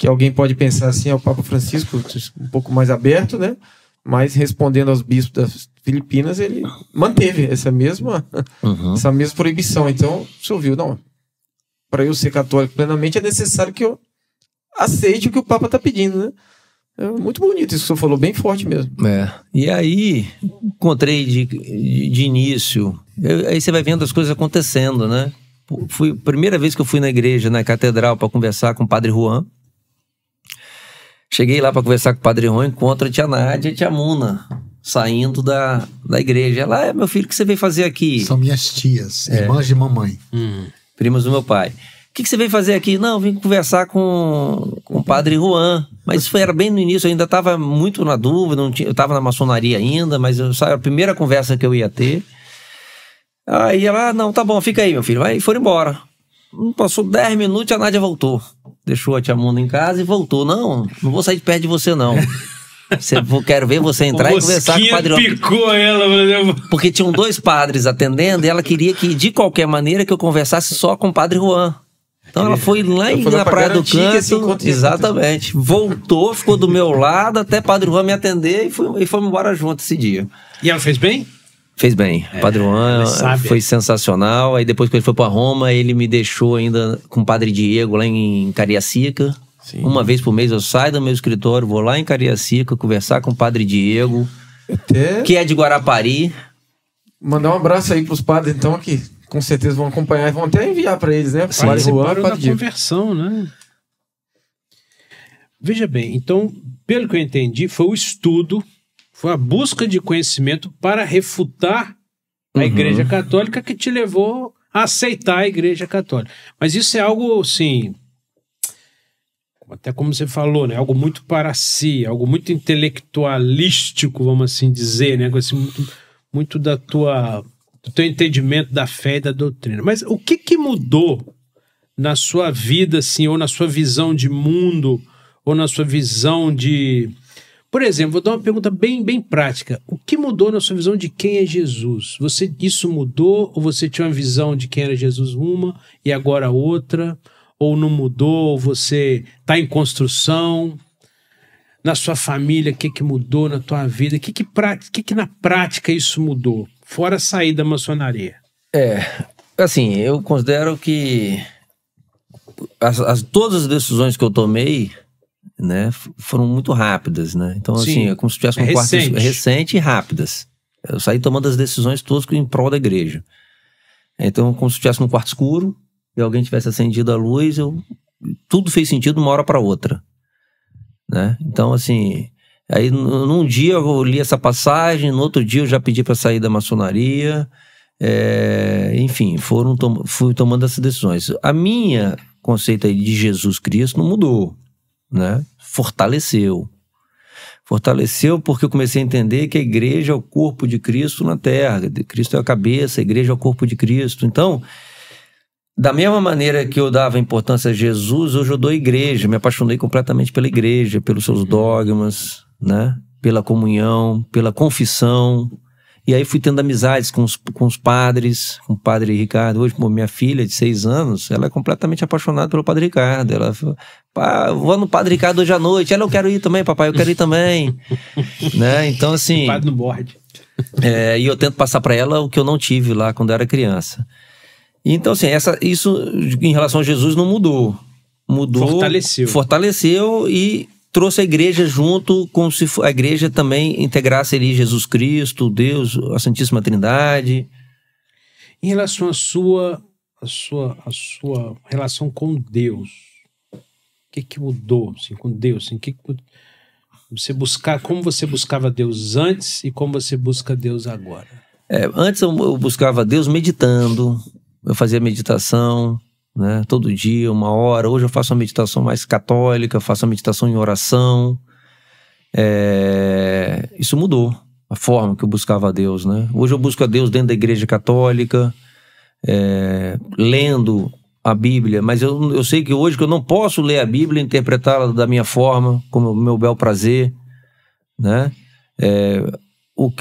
S2: alguém pode pensar assim, o Papa Francisco um pouco mais aberto, né, mas respondendo aos bispos das Filipinas, ele manteve essa mesma proibição. Então, o senhor viu, não, para eu ser católico plenamente é necessário que eu aceite o que o Papa está pedindo, né? É muito bonito isso que o senhor falou, bem forte mesmo.
S3: E aí, encontrei de início, aí você vai vendo as coisas acontecendo, né? Primeira vez que eu fui na igreja, na catedral, para conversar com o Padre Juan. Cheguei lá para conversar com o Padre Juan, encontro a tia Nádia e a tia Muna, saindo da igreja. Ela, meu filho, o que você veio fazer aqui?
S4: São minhas tias, irmãs de mamãe.
S3: Primas do meu pai. O que você veio fazer aqui? Não, vim conversar com o Padre Juan. Mas isso era bem no início, eu ainda estava muito na dúvida, eu estava na maçonaria ainda, mas era a primeira conversa que eu ia ter. Aí ela, não, tá bom, fica aí, meu filho. Aí foram embora. Passou 10 minutos e a Nádia voltou. Deixou a tia Muna em casa e voltou. Não vou sair de perto de você, não. Quero ver você entrar e conversar com o Padre Juan.
S1: Picou ela,
S3: porque tinham 2 padres atendendo e ela queria que, de qualquer maneira, que eu conversasse só com o Padre Juan. Então ela foi lá na Praia do Canto, exatamente, voltou, ficou do meu lado até Padre Juan me atender e fomos embora junto esse dia.
S1: E ela fez bem?
S3: Fez bem, Padre Juan foi sensacional. Aí depois que ele foi para Roma, ele me deixou ainda com o Padre Diego lá em Cariacica. Sim. Uma vez por mês eu saio do meu escritório, vou lá em Cariacica conversar com o Padre Diego, que é de Guarapari.
S2: Mandar um abraço aí pros padres então, que com certeza vão acompanhar e vão até enviar para eles, né?
S1: Participaram da conversão, né? Veja bem, então, pelo que eu entendi, foi o estudo, foi a busca de conhecimento para refutar a Igreja Católica que te levou a aceitar a Igreja Católica. Mas isso é algo, assim, até como você falou, né? Algo muito para si, algo muito intelectualístico, vamos assim dizer, né? Assim, muito do teu entendimento da fé e da doutrina. Mas o que mudou na sua vida, assim, ou na sua visão de mundo, ou na sua visão de... Por exemplo, vou dar uma pergunta bem prática. O que mudou na sua visão de quem é Jesus? Isso mudou? Ou você tinha uma visão de quem era Jesus uma e agora outra? Ou não mudou? Ou você está em construção? na sua família, o que mudou na tua vida? O que na prática isso mudou? Fora sair da maçonaria.
S3: Assim, eu considero que todas as decisões que eu tomei, né, foram muito rápidas, né? Então, assim, é como se tivesse recente e rápidas. Eu saí tomando as decisões todas em prol da igreja. Então, como se estivesse num quarto escuro e alguém tivesse acendido a luz, tudo fez sentido de uma hora para outra, né? Então, assim, aí num dia eu li essa passagem, no outro dia eu já pedi para sair da maçonaria, enfim, fui tomando essas decisões. A minha conceito aí de Jesus Cristo não mudou, né? Fortaleceu porque eu comecei a entender que a igreja é o corpo de Cristo na terra, Cristo é a cabeça, a igreja é o corpo de Cristo. Então, da mesma maneira que eu dava importância a Jesus, hoje eu dou a igreja, me apaixonei completamente pela igreja, pelos seus dogmas, né? Pela comunhão, pela confissão. E aí fui tendo amizades com os padres, com o padre Ricardo. Hoje, minha filha de 6 anos, ela é completamente apaixonada pelo padre Ricardo. Ela fala, vou no padre Ricardo hoje à noite. Eu quero ir também, papai, eu quero ir também. Né? Então, assim...
S1: O padre no board.
S3: E eu tento passar para ela o que eu não tive lá quando eu era criança. Então, assim, isso em relação a Jesus não mudou. Fortaleceu e trouxe a igreja junto, como se a igreja também integrasse ali Jesus Cristo, Deus, a Santíssima Trindade.
S1: Em relação à sua relação com Deus, o que mudou assim, com Deus? Assim, como você buscava Deus antes e como você busca Deus agora?
S3: Antes eu buscava Deus meditando, eu fazia meditação, né, todo dia, 1 hora. Hoje eu faço uma meditação mais católica, faço uma meditação em oração. Isso mudou a forma que eu buscava a Deus, né? Hoje eu busco a Deus dentro da igreja católica, lendo a Bíblia, mas eu sei que hoje que eu não posso ler a Bíblia e interpretá-la da minha forma, como o meu bel prazer, né?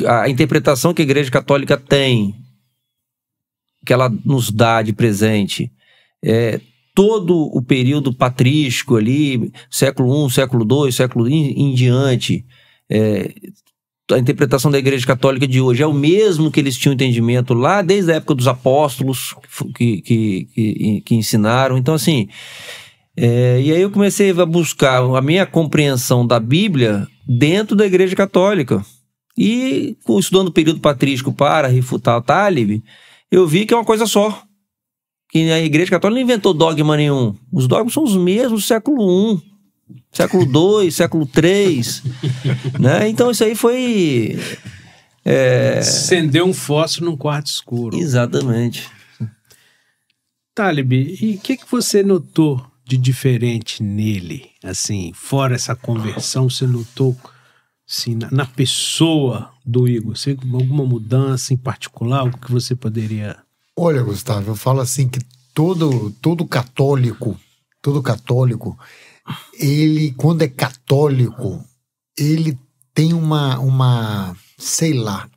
S3: A interpretação que a igreja católica tem, que ela nos dá de presente, todo o período patrístico ali, século I, século II, século em diante, a interpretação da igreja católica de hoje é o mesmo que eles tinham entendimento lá desde a época dos apóstolos que ensinaram. Então, assim, e aí eu comecei a buscar a minha compreensão da Bíblia dentro da igreja católica. E estudando o período patrístico para refutar o Talib, eu vi que é uma coisa só. Que a igreja católica não inventou dogma nenhum. Os dogmas são os mesmos do século I, século II, século III. Né? Então isso aí foi...
S1: Acendeu um fósforo num quarto escuro.
S3: Exatamente.
S1: Talib, e o que você notou de diferente nele? Assim, fora essa conversão, você notou assim, na pessoa do Igor? Você, alguma mudança em particular? Algo que você poderia...
S4: Olha, Gustavo, eu falo assim que todo católico, ele, quando é católico, ele tem uma sei lá,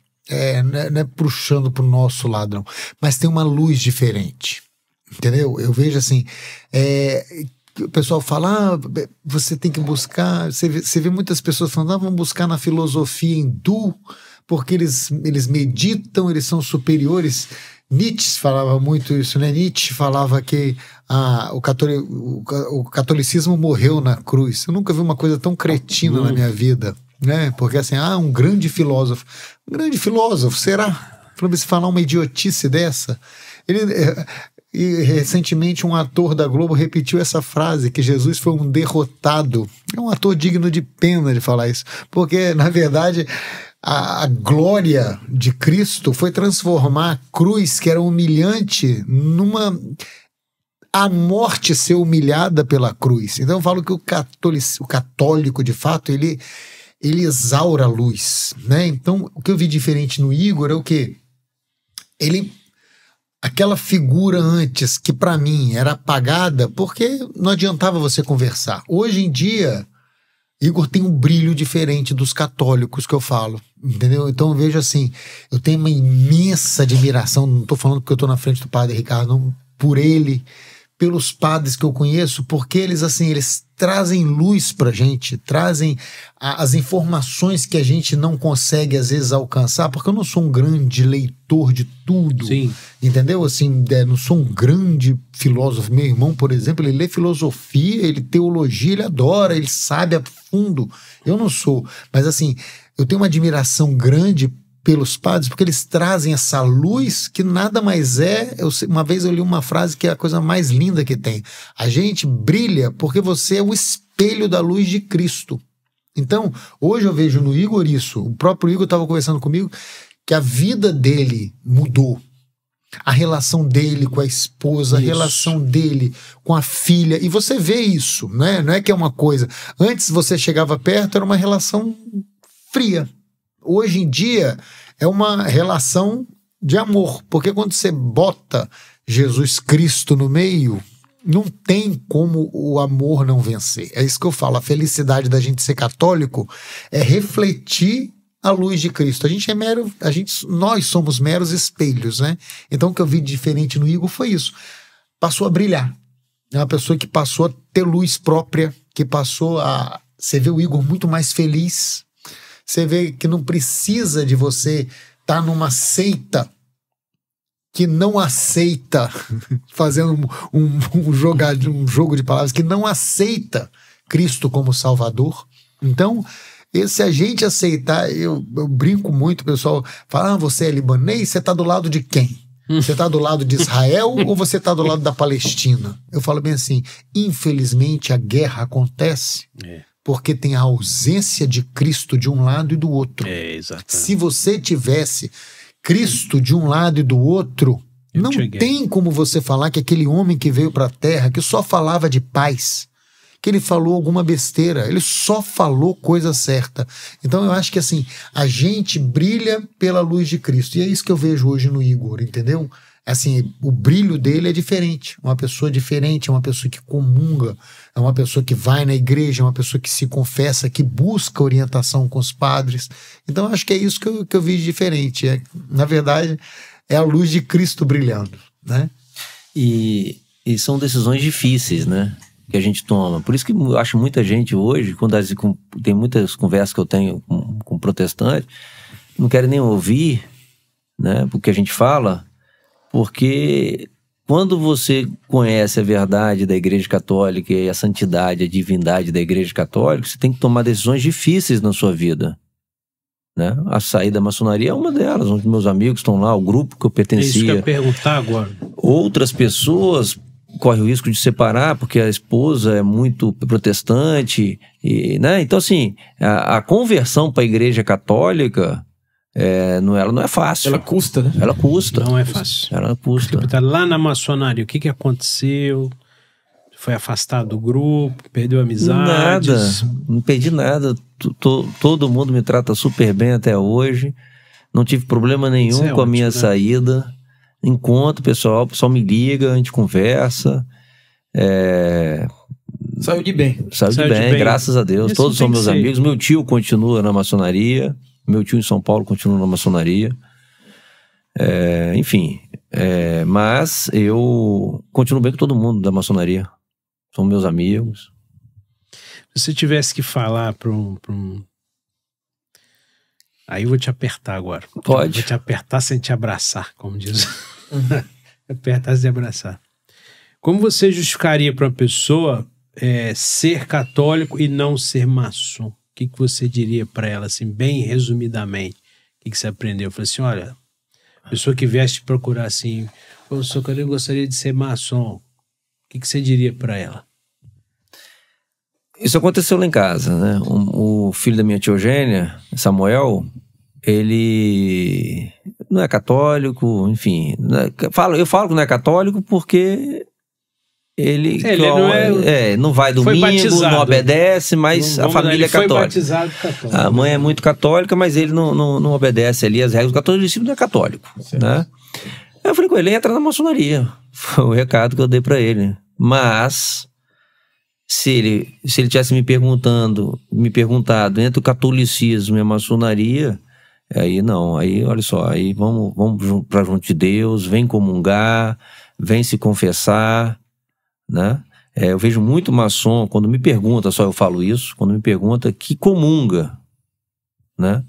S4: não é puxando pro nosso lado, não, mas tem uma luz diferente, entendeu? Eu vejo assim, o pessoal fala, você tem que buscar, você vê muitas pessoas falando, vamos buscar na filosofia hindu, porque eles meditam, eles são superiores. Nietzsche falava muito isso, né? Nietzsche falava que o catolicismo morreu na cruz. Eu nunca vi uma coisa tão cretina na minha vida, né? Porque assim, um grande filósofo. Um grande filósofo, será? Para você falar uma idiotice dessa? E recentemente um ator da Globo repetiu essa frase, que Jesus foi um derrotado. É um ator digno de pena de falar isso, porque na verdade a glória de Cristo foi transformar a cruz, que era humilhante, a morte ser humilhada pela cruz. Então eu falo que o católico de fato, ele exaura a luz, né? Então o que eu vi diferente no Igor é o quê? Aquela figura antes que para mim era apagada porque não adiantava você conversar. Hoje em dia, Igor tem um brilho diferente dos católicos que eu falo, entendeu? Então eu vejo assim, eu tenho uma imensa admiração, não estou falando porque eu estou na frente do padre Ricardo, não, por ele, pelos padres que eu conheço, porque eles trazem luz pra gente, trazem as informações que a gente não consegue às vezes alcançar, porque eu não sou um grande leitor de tudo.
S1: Sim.
S4: Entendeu? Assim, não sou um grande filósofo. Meu irmão, por exemplo, ele lê filosofia, ele teologia, ele adora, ele sabe a fundo. Eu não sou. Mas assim, eu tenho uma admiração grande pelos padres, porque eles trazem essa luz que nada mais é. Uma vez eu li uma frase que é a coisa mais linda que tem. A gente brilha porque você é o espelho da luz de Cristo. Então, hoje eu vejo no Igor isso. O próprio Igor estava conversando comigo que a vida dele mudou. A relação dele com a esposa, a relação dele com a filha. E você vê isso, né? Não é que é uma coisa. Antes você chegava perto, era uma relação fria. Hoje em dia é uma relação de amor, porque quando você bota Jesus Cristo no meio, não tem como o amor não vencer. É isso que eu falo, a felicidade da gente ser católico é refletir a luz de Cristo. Nós somos meros espelhos, né? Então o que eu vi de diferente no Igor foi isso. Passou a brilhar. É uma pessoa que passou a ter luz própria, que passou a... Você vê o Igor muito mais feliz. Você vê que não precisa de você estar numa seita que não aceita, fazendo um jogo de palavras, que não aceita Cristo como Salvador. Então, se a gente aceitar, eu brinco muito, o pessoal fala, você é libanês, você está do lado de quem? Você está do lado de Israel ou você está do lado da Palestina? Eu falo bem assim, infelizmente a guerra acontece porque tem a ausência de Cristo de um lado e do outro.
S1: Exatamente.
S4: Se você tivesse Cristo de um lado e do outro, não tem como você falar que aquele homem que veio para a Terra, que só falava de paz, que ele falou alguma besteira, ele só falou coisa certa. Então eu acho que assim, a gente brilha pela luz de Cristo. E é isso que eu vejo hoje no Igor, entendeu? Assim, o brilho dele é diferente, uma pessoa diferente, é uma pessoa que comunga, é uma pessoa que vai na igreja, é uma pessoa que se confessa, que busca orientação com os padres. Então eu acho que é isso que eu vi de diferente. Na verdade, é a luz de Cristo brilhando, né?
S3: E são decisões difíceis, né? Que a gente toma. Por isso que eu acho muita gente hoje, tem muitas conversas que eu tenho com protestantes, não querem nem ouvir, né? Porque a gente fala... Porque quando você conhece a verdade da Igreja Católica e a santidade, a divindade da Igreja Católica, você tem que tomar decisões difíceis na sua vida, né? A sair da maçonaria é uma delas. Os meus amigos estão lá, o grupo que eu pertencia. É isso que eu
S1: ia perguntar agora.
S3: Outras pessoas correm o risco de separar porque a esposa é muito protestante, né? Então, assim, a conversão para a Igreja Católica... ela não é fácil.
S2: Ela custa, né?
S3: Ela custa.
S1: Não é fácil.
S3: Ela custa.
S1: Lá na maçonaria, o que aconteceu? Foi afastado do grupo? Perdeu amizades?
S3: Nada. Não perdi nada. Todo mundo me trata super bem até hoje. Não tive problema nenhum com a minha saída. Encontro o pessoal me liga, a gente conversa.
S2: Saiu de bem.
S3: Saiu de bem, graças a Deus. Todos são meus amigos. Meu tio continua na maçonaria. Meu tio em São Paulo continua na maçonaria. Enfim. Mas eu continuo bem com todo mundo da maçonaria. São meus amigos.
S1: Se você tivesse que falar para um... Aí eu vou te apertar agora.
S3: Pode.
S1: Vou te apertar sem te abraçar, como diz. Apertar sem abraçar. Como você justificaria para uma pessoa ser católico e não ser maçom? O que você diria para ela, assim, bem resumidamente? O que você aprendeu? Eu falei assim, olha, a pessoa que viesse te procurar assim, professor, eu gostaria de ser maçom. O que você diria para ela?
S3: Isso aconteceu lá em casa, né? O filho da minha tia Eugênia, Samuel, ele não é católico, enfim. Eu falo que não é católico porque... Ele não vai domingo, não obedece, mas a família é católica.
S1: Foi batizado católico.
S3: A mãe é muito católica, mas ele não obedece ali as regras. O catolicismo não é católico, né? Eu falei com ele, entra na maçonaria. Foi o recado que eu dei pra ele. Mas, se ele tivesse me perguntado entre o catolicismo e a maçonaria, aí não, aí olha só, aí vamos pra junto de Deus, vem comungar, vem se confessar, né? Eu vejo muito maçom, quando me pergunta, só eu falo isso, quando me pergunta que comunga, né?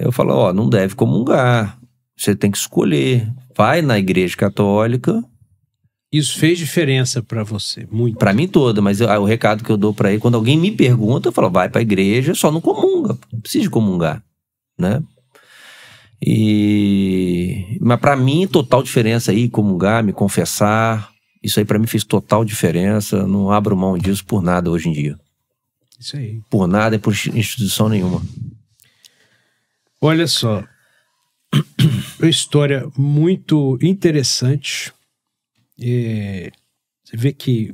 S3: Eu falo, ó, não deve comungar, você tem que escolher, vai na igreja católica.
S1: Isso fez diferença pra você? Muito.
S3: Pra mim toda, mas o recado que eu dou pra ele, quando alguém me pergunta, eu falo, vai pra igreja, só não comunga, não precisa de comungar, né? Mas pra mim, total diferença aí, comungar, me confessar, isso aí pra mim fez total diferença, não abro mão disso por nada hoje em dia.
S1: Isso aí.
S3: Por nada e por instituição nenhuma.
S1: Olha só, uma história muito interessante. Você vê que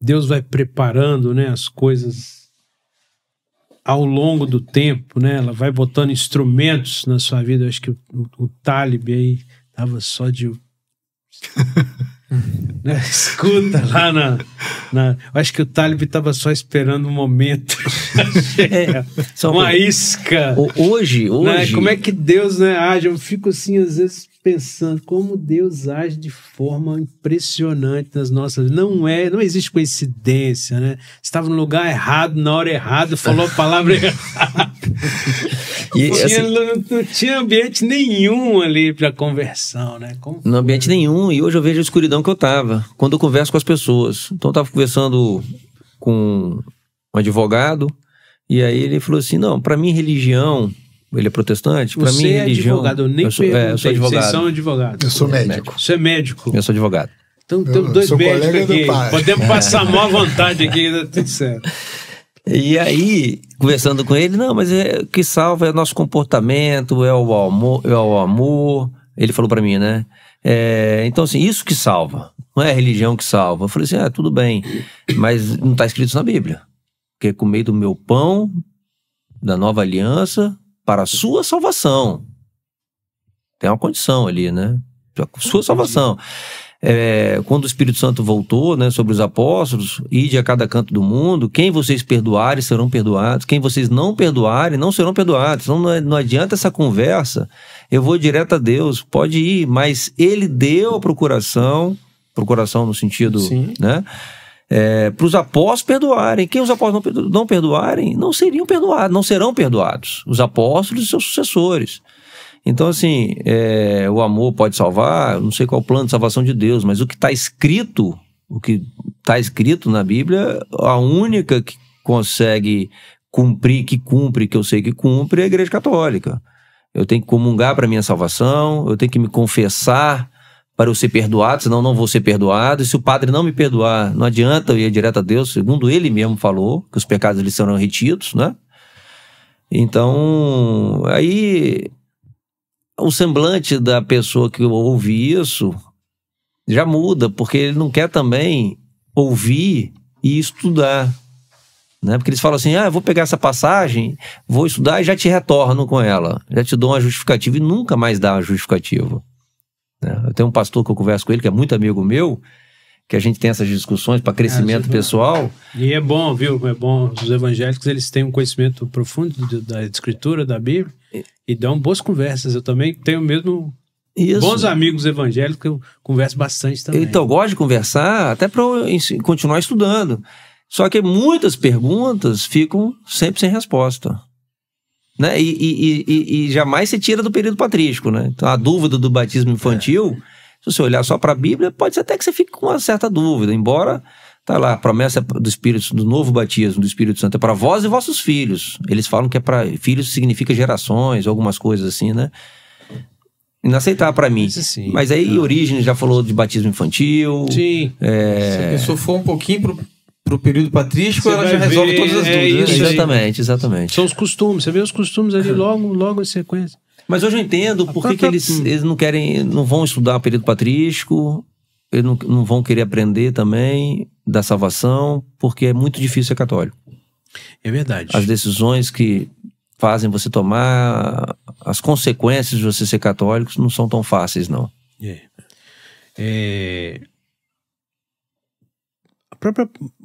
S1: Deus vai preparando, né, as coisas ao longo do tempo, né? Ela vai botando instrumentos na sua vida. Eu acho que o Talib aí tava só de... né? Escuta lá eu acho que o Talib estava só esperando um momento. Uma isca.
S3: Hoje.
S1: Né? Como é que Deus, né, age? Eu fico assim, às vezes, pensando como Deus age de forma impressionante nas nossas... Não existe coincidência, né? Estava no lugar errado, na hora errada, falou a palavra errada. Não tinha ambiente nenhum ali para conversão, né?
S3: No ambiente nenhum, e hoje eu vejo a escuridão que eu tava, quando eu converso com as pessoas. Então eu tava conversando com um advogado, e aí ele falou assim, não, para mim religião... Ele é protestante? Para mim, religião...
S1: Advogado, eu nem
S3: sou advogado.
S1: Vocês são advogados.
S4: Eu sou médico.
S1: Você é médico.
S3: Eu sou advogado.
S1: Então temos dois médicos aqui. Podemos passar a maior vontade aqui, tá tudo certo.
S3: E aí, conversando com ele, não, mas o que salva é o nosso comportamento, é o amor. Ele falou para mim, né? Então, assim, isso que salva. Não é a religião que salva. Eu falei assim, tudo bem. Mas não está escrito isso na Bíblia. Que comei do meu pão, da nova aliança... para a sua salvação. Tem uma condição ali, né? Sua salvação. Quando o Espírito Santo voltou, né, sobre os apóstolos, ide a cada canto do mundo, quem vocês perdoarem serão perdoados, quem vocês não perdoarem não serão perdoados. Então não adianta essa conversa, eu vou direto a Deus, pode ir, mas ele deu a procuração no sentido, né? Para os apóstolos perdoarem. Quem os apóstolos não perdoarem, não serão perdoados. Os apóstolos e seus sucessores. Então, assim, o amor pode salvar, não sei qual é o plano de salvação de Deus, mas o que está escrito na Bíblia, a única que consegue cumprir, que eu sei que cumpre, é a Igreja Católica. Eu tenho que comungar para minha salvação, eu tenho que me confessar para eu ser perdoado, senão não vou ser perdoado. E se o padre não me perdoar, não adianta eu ir direto a Deus, segundo ele mesmo falou, que os pecados eles serão retidos, né? Então, aí o semblante da pessoa que ouve isso já muda, porque ele não quer também ouvir e estudar, né? Porque eles falam assim, eu vou pegar essa passagem, vou estudar e já te retorno com ela, já te dou uma justificativa, e nunca mais dá uma justificativa. Eu tenho um pastor que eu converso com ele, que é muito amigo meu, que a gente tem essas discussões para crescimento pessoal.
S1: E é bom, viu? É bom. Os evangélicos, eles têm um conhecimento profundo da Escritura, da Bíblia, e dão boas conversas. Eu também tenho mesmo bons amigos evangélicos que eu converso bastante também.
S3: Então, eu gosto de conversar até para continuar estudando. Só que muitas perguntas ficam sempre sem resposta. Né? E jamais se tira do período patrístico, né? Então a dúvida do batismo infantil, se você olhar só para a Bíblia, pode ser até que você fique com uma certa dúvida, embora tá lá, a promessa do Espírito, do novo batismo do Espírito Santo é para vós e vossos filhos. Eles falam que para filhos significa gerações, algumas coisas assim, né? Inaceitável para mim. Mas aí Orígenes já falou de batismo infantil.
S1: Sim.
S2: Se a pessoa for um pouquinho pro período patrístico, ela já resolve todas as dúvidas.
S3: Exatamente.
S1: São os costumes. Você vê os costumes ali logo em sequência.
S3: Mas hoje eu entendo por que eles não querem, não vão estudar o período patrístico, eles não vão querer aprender também da salvação, porque é muito difícil ser católico.
S1: É verdade.
S3: As decisões que fazem você tomar, as consequências de você ser católico não são tão fáceis, não.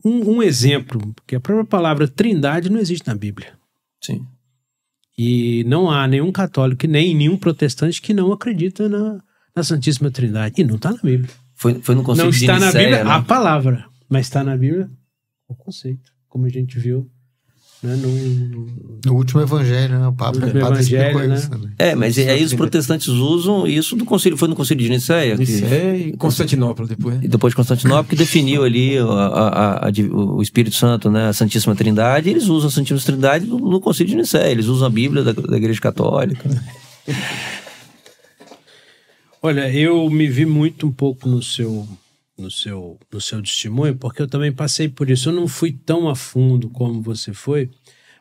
S1: Um exemplo, que a própria palavra trindade não existe na Bíblia.
S3: Sim.
S1: E não há nenhum católico, nem nenhum protestante que não acredita na Santíssima Trindade. E não está na Bíblia.
S3: Foi no Concílio
S1: Não
S3: de
S1: está na
S3: Nicéia,
S1: Bíblia
S3: né?
S1: a palavra, mas está na Bíblia o conceito, como a gente viu, né,
S4: No último evangelho, né? O Papa,
S1: No último
S4: explicou
S1: evangelho,
S4: isso
S1: né?
S4: também.
S3: Mas aí os protestantes usam isso do concílio. Foi no Concílio de Nicéia?
S2: E Constantinopla depois.
S3: E depois de Constantinopla, que definiu ali o Espírito Santo, né? A Santíssima Trindade. Eles usam a Santíssima Trindade no Concílio de Nicéia. Eles usam a Bíblia da Igreja Católica.
S1: Olha, eu me vi muito um pouco no seu testemunho, porque eu também passei por isso. Eu não fui tão a fundo como você foi,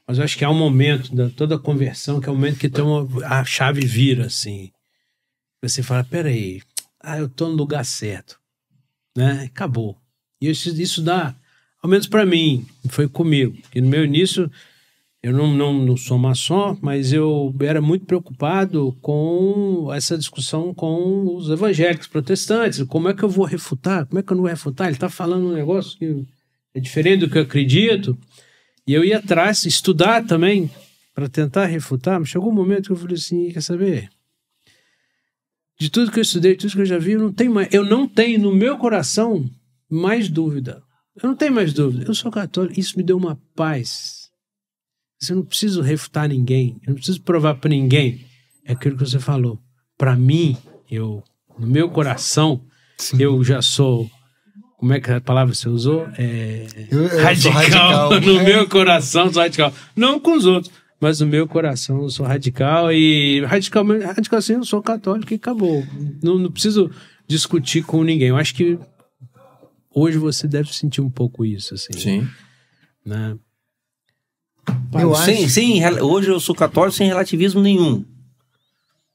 S1: mas eu acho que há um momento, toda a conversão, que é um momento que a chave vira, assim. Você fala, peraí, eu tô no lugar certo, né? Acabou. E isso dá, ao menos para mim, foi comigo. Porque no meu início, eu não sou maçom, mas eu era muito preocupado com essa discussão com os evangélicos protestantes. Como é que eu vou refutar? Como é que eu não vou refutar? Ele está falando um negócio que é diferente do que eu acredito. E eu ia atrás, estudar também, para tentar refutar. Mas chegou um momento que eu falei assim, quer saber? De tudo que eu estudei, de tudo que eu já vi, eu não tenho no meu coração mais dúvida. Eu não tenho mais dúvida. Eu sou católico. Isso me deu uma paz. Eu não preciso refutar ninguém, eu não preciso provar para ninguém. É aquilo que você falou. Para mim, no meu coração, sim, eu já sou. Como é que a palavra você usou? Radical. No meu coração, sou radical. Não com os outros, mas no meu coração eu sou radical. E radical assim, eu sou católico e acabou. Não preciso discutir com ninguém. Eu acho que hoje você deve sentir um pouco isso, assim.
S3: Sim.
S1: Né?
S3: Hoje eu sou católico sem relativismo nenhum.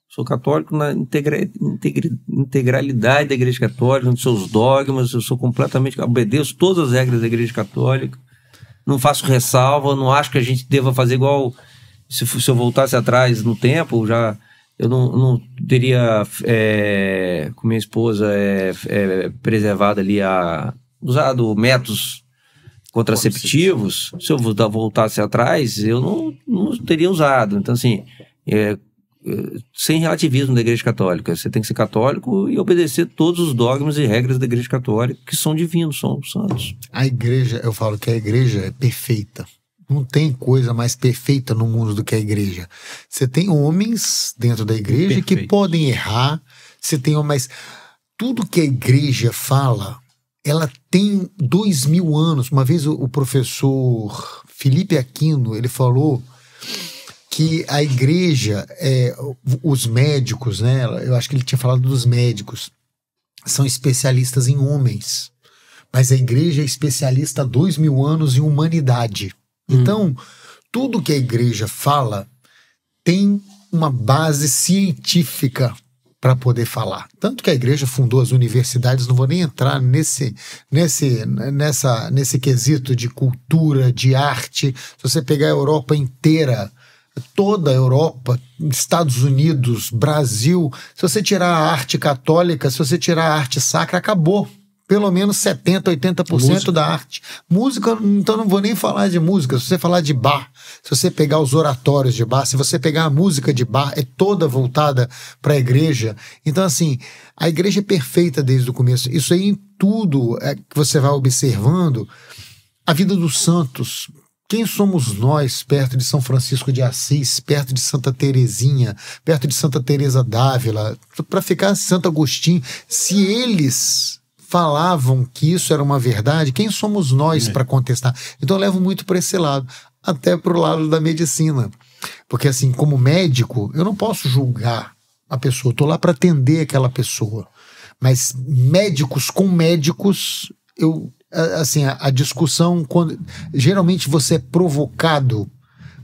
S3: Sou católico na integralidade da Igreja Católica, nos seus dogmas. Eu sou completamente... Obedeço todas as regras da Igreja Católica. Não faço ressalva. Não acho que a gente deva fazer igual... Se eu voltasse atrás no tempo, eu não teria, com minha esposa, preservado ali, usado métodos contraceptivos. Se eu voltasse atrás, eu não teria usado. Então, assim, sem relativismo da Igreja Católica. Você tem que ser católico e obedecer todos os dogmas e regras da Igreja Católica, que são divinos, são santos.
S4: A igreja, eu falo que a igreja é perfeita. Não tem coisa mais perfeita no mundo do que a igreja. Você tem homens dentro da igreja que podem errar. Você tem, mas tudo que a igreja fala, ela tem 2000 anos. Uma vez o professor Felipe Aquino, ele falou que a igreja, os médicos, né? Eu acho que ele tinha falado dos médicos, são especialistas em homens. Mas a igreja é especialista há 2000 anos em humanidade. Então, tudo que a igreja fala tem uma base científica para poder falar. Tanto que a igreja fundou as universidades, não vou nem entrar nesse quesito de cultura, de arte. Se você pegar a Europa inteira, toda a Europa, Estados Unidos, Brasil, se você tirar a arte católica, se você tirar a arte sacra, acabou. Pelo menos 70%, 80% da arte. Música, então não vou nem falar de música. Se você falar de Bach, se você pegar os oratórios de Bach, se você pegar a música de Bach, é toda voltada para a igreja. Então, assim, a igreja é perfeita desde o começo. Isso aí em tudo que você vai observando, a vida dos santos. Quem somos nós perto de São Francisco de Assis, perto de Santa Teresinha, perto de Santa Teresa d'Ávila, para ficar Santo Agostinho? Se eles falavam que isso era uma verdade, quem somos nós para contestar? Então eu levo muito para esse lado, até para o lado da medicina. Porque assim, como médico, eu não posso julgar a pessoa, eu estou lá para atender aquela pessoa. Mas médicos com médicos, a discussão, geralmente você é provocado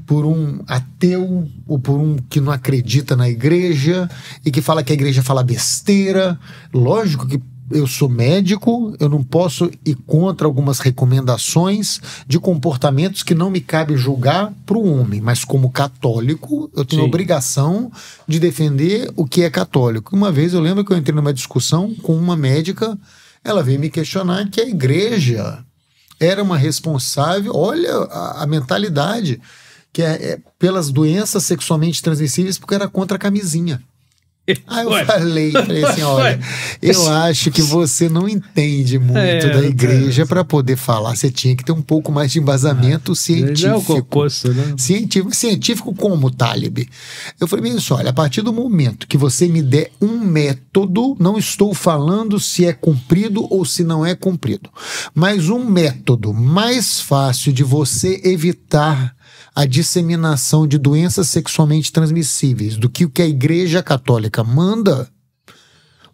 S4: por um ateu ou por um que não acredita na igreja e que fala que a igreja fala besteira. Lógico que eu sou médico, eu não posso ir contra algumas recomendações de comportamentos que não me cabe julgar para o homem, mas como católico, eu tenho a obrigação de defender o que é católico. Uma vez eu lembro que eu entrei numa discussão com uma médica, ela veio me questionar que a igreja era uma responsável, olha a mentalidade, que é pelas doenças sexualmente transmissíveis, porque era contra a camisinha. Aí eu falei assim, olha, eu acho que você não entende muito da igreja para poder falar. Você tinha que ter um pouco mais de embasamento científico. Científico como, Talib? Eu falei isso, olha, a partir do momento que você me der um método, não estou falando se é cumprido ou se não é cumprido, mas um método mais fácil de você evitar a disseminação de doenças sexualmente transmissíveis do que o que a Igreja Católica manda,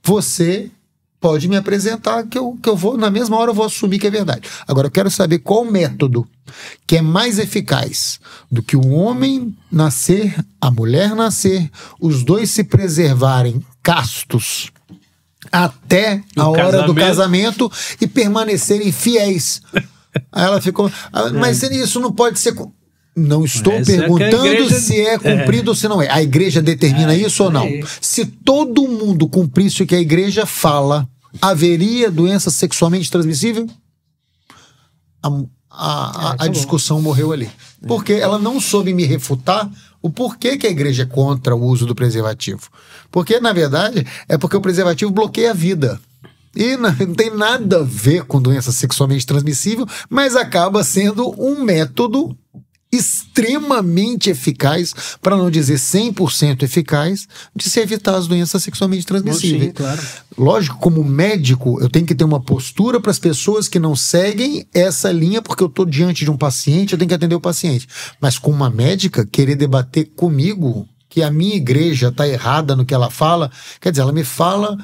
S4: você pode me apresentar que eu vou, na mesma hora eu vou assumir que é verdade. Agora eu quero saber qual método que é mais eficaz do que o homem nascer, a mulher nascer, os dois se preservarem castos até a hora do casamento e permanecerem fiéis. Aí ela ficou, mas isso não pode ser... Não estou perguntando igreja... se é cumprido ou se não é. A igreja determina isso ou não? Se todo mundo cumprisse o que a igreja fala, haveria doença sexualmente transmissível? A discussão morreu ali. Porque ela não soube me refutar o porquê que a igreja é contra o uso do preservativo. Porque, na verdade, é porque o preservativo bloqueia a vida. E não tem nada a ver com doença sexualmente transmissível, mas acaba sendo um método extremamente eficaz, para não dizer 100% eficaz, de se evitar as doenças sexualmente transmissíveis.
S1: Sim, claro.
S4: Lógico, como médico, eu tenho que ter uma postura para as pessoas que não seguem essa linha, porque eu estou diante de um paciente, eu tenho que atender o paciente. Mas com uma médica, querer debater comigo que a minha igreja está errada no que ela fala, quer dizer, ela me fala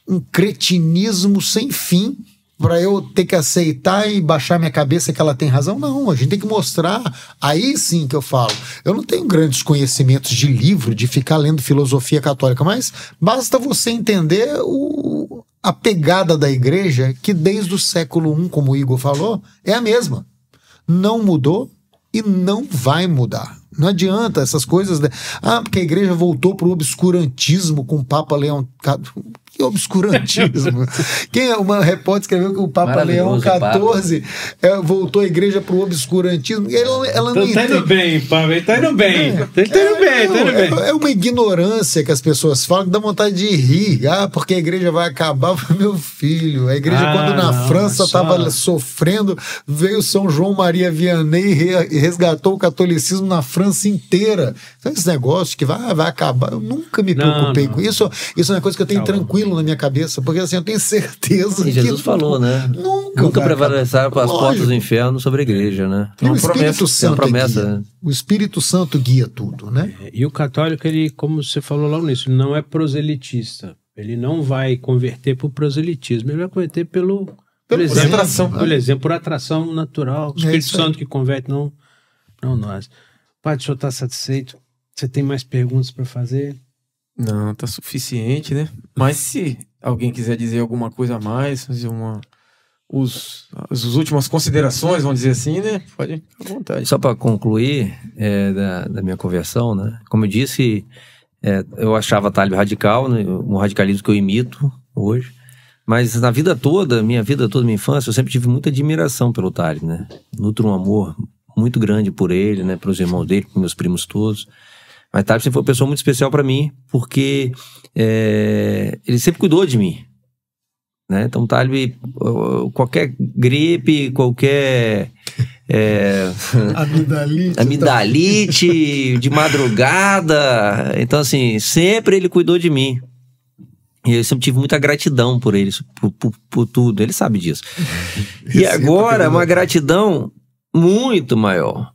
S4: um cretinismo sem fim, para eu ter que aceitar e baixar minha cabeça que ela tem razão. Não, a gente tem que mostrar, aí sim que eu falo. Eu não tenho grandes conhecimentos de livro, de ficar lendo filosofia católica, mas basta você entender a pegada da igreja, que desde o século I, como o Igor falou, é a mesma. Não mudou e não vai mudar. Não adianta essas coisas... porque a igreja voltou para o obscurantismo com o Papa Leão... Que obscurantismo? Uma repórter escreveu que o Papa Leão XIV voltou a igreja para o obscurantismo. Ela não
S1: tá indo bem, Papa. Ele tá indo bem.
S4: É uma ignorância que as pessoas falam que dá vontade de rir. Porque a igreja vai acabar. Meu filho, a igreja, quando na França estava sofrendo, veio São João Maria Vianney e resgatou o catolicismo na França inteira. Então, esse negócio que vai acabar, eu nunca me preocupei com isso. Isso é uma coisa que eu tenho tranquilo na minha cabeça, porque assim, eu tenho certeza que...
S3: Jesus falou, né? Nunca prevaleceram as portas do inferno sobre a igreja, né?
S4: E o Espírito Santo guia. O Espírito Santo guia tudo, né?
S1: E o católico, ele, como você falou lá no início, não é proselitista. Ele não vai converter por proselitismo, ele vai converter pelo exemplo, por atração natural. O Espírito Santo que converte, não nós. Padre, o senhor está satisfeito? Você tem mais perguntas para fazer?
S2: Não, tá suficiente, né? Mas se alguém quiser dizer alguma coisa a mais, fazer as últimas considerações, vamos dizer assim, né? Pode ficar à vontade.
S3: Só para concluir da minha conversão, né? Como eu disse, eu achava Talib radical, né? Um radicalismo que eu imito hoje. Mas na vida toda, minha infância, eu sempre tive muita admiração pelo Talib, né? Nutro um amor muito grande por ele, né? Pelos irmãos dele, por meus primos todos. Mas Talib sempre foi uma pessoa muito especial para mim, porque ele sempre cuidou de mim, né? Então Talib, qualquer gripe, qualquer amidalite de madrugada, então assim, sempre ele cuidou de mim. E eu sempre tive muita gratidão por ele, por tudo, ele sabe disso. E agora, uma gratidão muito maior,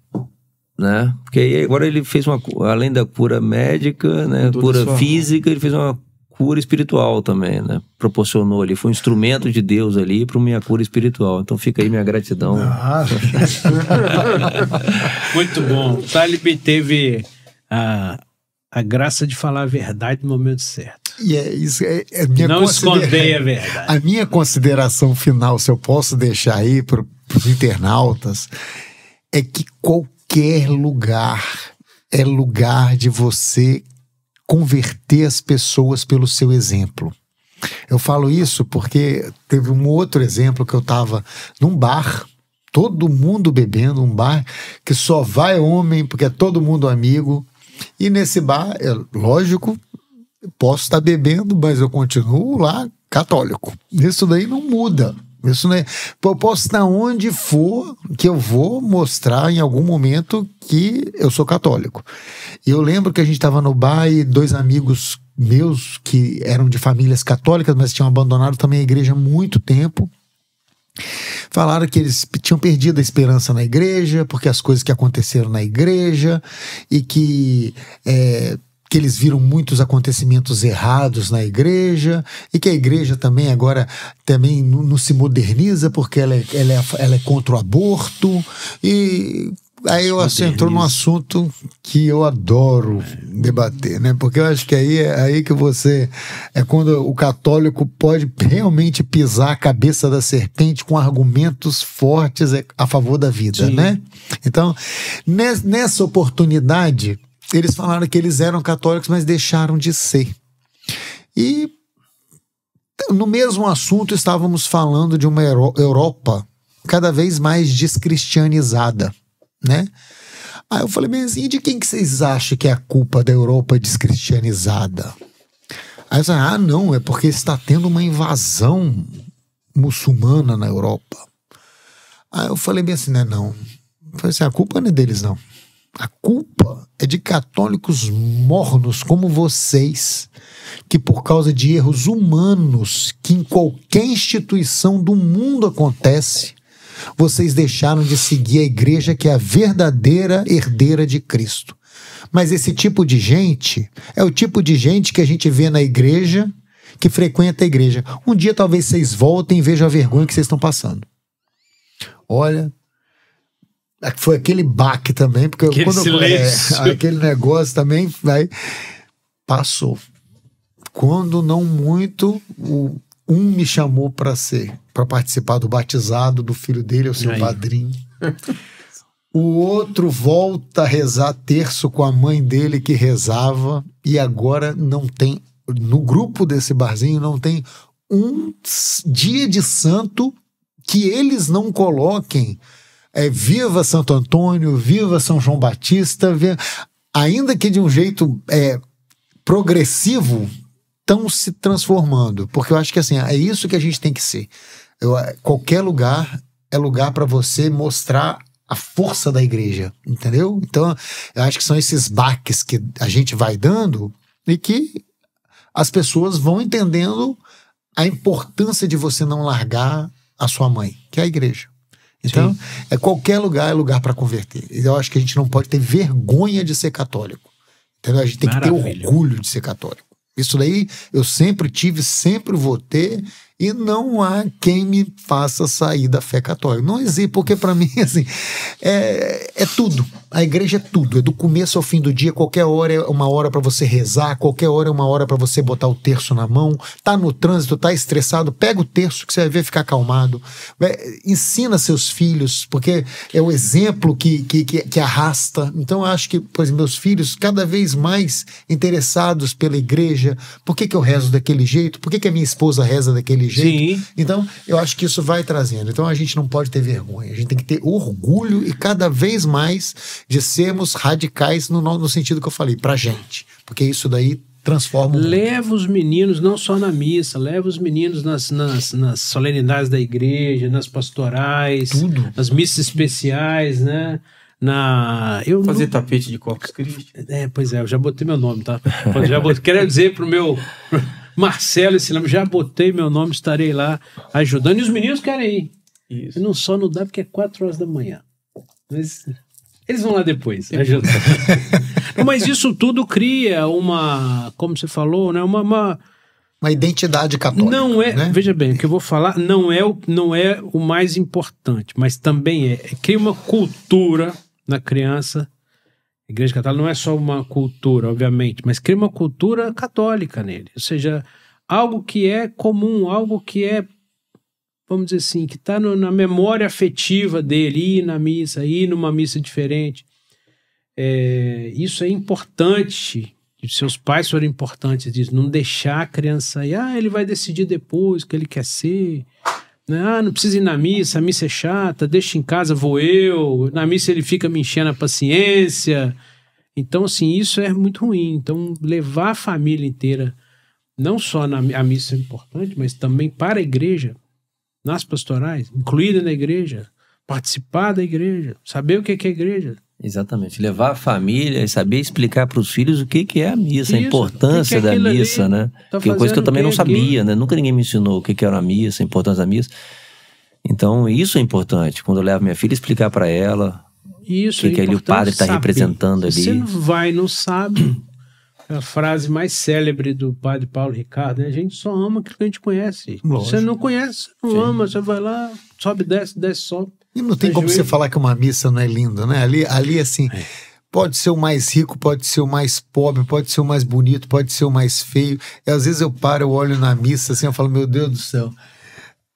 S3: né? Porque aí agora ele fez além da cura médica, né, cura física, ele fez uma cura espiritual também, né? Proporcionou ali, foi um instrumento de Deus ali para minha cura espiritual. Então fica aí minha gratidão.
S1: Muito bom. O Talib teve a graça de falar a verdade no momento certo.
S4: E isso
S1: não esconder a verdade.
S4: A minha consideração final, se eu posso deixar aí para os internautas, é que qualquer lugar é lugar de você converter as pessoas pelo seu exemplo. Eu falo isso porque teve um outro exemplo que eu estava num bar, todo mundo bebendo, um bar que só vai homem porque é todo mundo amigo. E nesse bar, lógico, posso estar bebendo, mas eu continuo lá católico. Isso daí não muda. Isso não é... Eu posso estar onde for que eu vou mostrar em algum momento que eu sou católico. E eu lembro que a gente estava no bar e 2 amigos meus que eram de famílias católicas, mas tinham abandonado também a igreja há muito tempo, falaram que eles tinham perdido a esperança na igreja, porque as coisas que aconteceram na igreja, e que eles viram muitos acontecimentos errados na igreja, e que a igreja também agora também não se moderniza porque ela é contra o aborto. E aí você entrou num assunto que eu adoro debater, né? Porque eu acho que aí que você... É quando o católico pode realmente pisar a cabeça da serpente com argumentos fortes a favor da vida,
S1: Sim.
S4: né? Então, nessa oportunidade, eles falaram que eles eram católicos, mas deixaram de ser. E no mesmo assunto estávamos falando de uma Europa cada vez mais descristianizada, né? Aí eu falei, mas e de quem que vocês acham que é a culpa da Europa descristianizada? Aí eu falei, não, é porque está tendo uma invasão muçulmana na Europa. Aí eu falei bem assim, né, não. Eu falei assim, a culpa não é deles, não. A culpa é de católicos mornos como vocês, que por causa de erros humanos que em qualquer instituição do mundo acontece, vocês deixaram de seguir a igreja que é a verdadeira herdeira de Cristo. Mas esse tipo de gente é o tipo de gente que a gente vê na igreja, que frequenta a igreja. Um dia talvez vocês voltem e vejam a vergonha que vocês estão passando. Olha, foi aquele baque também, porque aquele negócio também passou. Quando não muito, me chamou para participar do batizado do filho dele, o seu padrinho. O outro volta a rezar terço com a mãe dele que rezava, e agora não tem, no grupo desse barzinho, não tem um dia de santo que eles não coloquem viva Santo Antônio, viva São João Batista, ainda que de um jeito progressivo, estão se transformando, porque eu acho que assim, é isso que a gente tem que ser. Qualquer lugar é lugar para você mostrar a força da igreja, entendeu? Então, eu acho que são esses baques que a gente vai dando e que as pessoas vão entendendo a importância de você não largar a sua mãe, que é a igreja. Então, qualquer lugar é lugar para converter. Eu acho que a gente não pode ter vergonha de ser católico, entendeu? A gente tem que ter orgulho de ser católico. Isso daí eu sempre tive, sempre vou ter, e não há quem me faça sair da fé católica. Não existe, porque para mim, assim, é tudo. A igreja é tudo, é do começo ao fim do dia. Qualquer hora é uma hora para você rezar, qualquer hora é uma hora para você botar o terço na mão. Tá no trânsito, tá estressado, pega o terço que você vai ver ficar acalmado. Ensina seus filhos, porque é o exemplo que arrasta. Então eu acho que, por exemplo, meus filhos cada vez mais interessados pela igreja. Por que eu rezo daquele jeito? Por que a minha esposa reza daquele jeito?
S1: Sim.
S4: Então eu acho que isso vai trazendo. Então a gente não pode ter vergonha, a gente tem que ter orgulho e cada vez mais de sermos radicais no sentido que eu falei, pra gente, porque isso daí transforma.
S1: Leva os meninos não só na missa, leva os meninos nas solenidades da igreja, nas pastorais,
S4: tudo,
S1: nas missas especiais, né?
S2: Fazer tapete de Corpus Christi.
S1: Pois eu já botei meu nome, tá? Quero dizer pro meu Marcelo esse nome, já botei meu nome, estarei lá ajudando, e os meninos querem ir. Isso. Não dá porque é 4 horas da manhã. Mas eles vão lá depois, ajudar. Mas isso tudo cria uma, como você falou, né? Uma
S4: identidade católica.
S1: Não é,
S4: né?
S1: Veja bem, o que eu vou falar não é o mais importante, mas também cria uma cultura na criança. A Igreja Católica não é só uma cultura, obviamente, mas cria uma cultura católica nele. Ou seja, algo que é comum, algo que é, vamos dizer assim, que está na memória afetiva dele, ir na missa, ir numa missa diferente. Isso é importante. Seus pais foram importantes disso, não deixar a criança ir, ele vai decidir depois o que ele quer ser, né? Não precisa ir na missa, a missa é chata, deixa em casa, vou eu, na missa ele fica me enchendo a paciência. Então, assim, isso é muito ruim. Então, levar a família inteira, não só a missa é importante, mas também para a igreja, nas pastorais, incluída na igreja, participar da igreja, saber o que é a igreja.
S3: Exatamente. Levar a família e saber explicar para os filhos o que é a missa, a
S1: Isso,
S3: importância
S1: o que é
S3: da
S1: aquilo
S3: missa,
S1: ali?
S3: né?
S1: Tá
S3: Que é coisa que eu
S1: fazendo
S3: também
S1: o
S3: não
S1: que
S3: sabia,
S1: aqui?
S3: né? Nunca ninguém me ensinou o que era a missa, a importância da missa. Então, isso é importante. Quando eu levo minha filha, explicar para ela
S1: Isso
S3: o que ali o padre está representando ali.
S1: Se você não vai, não sabe. A frase mais célebre do padre Paulo Ricardo, né? A gente só ama aquilo que a gente conhece.
S4: Lógico.
S1: Você não conhece, não ama, você vai lá, sobe, desce, sobe.
S4: E não tem como você falar que uma missa não é linda, né? Ali assim, pode ser o mais rico, pode ser o mais pobre, pode ser o mais bonito, pode ser o mais feio. E às vezes eu paro, eu olho na missa assim, eu falo, meu Deus do céu,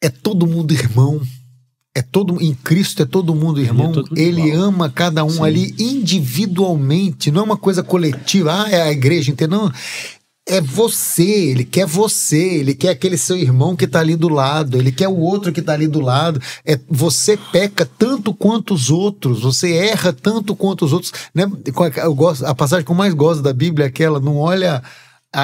S4: é todo mundo irmão. Em Cristo é todo mundo irmão. Ele ama cada um ali individualmente, não é uma coisa coletiva, é a igreja inteira, não. É você, ele quer aquele seu irmão que está ali do lado, ele quer o outro que está ali do lado. Você peca tanto quanto os outros, você erra tanto quanto os outros, né? A passagem que eu mais gosto da Bíblia é aquela, não olha,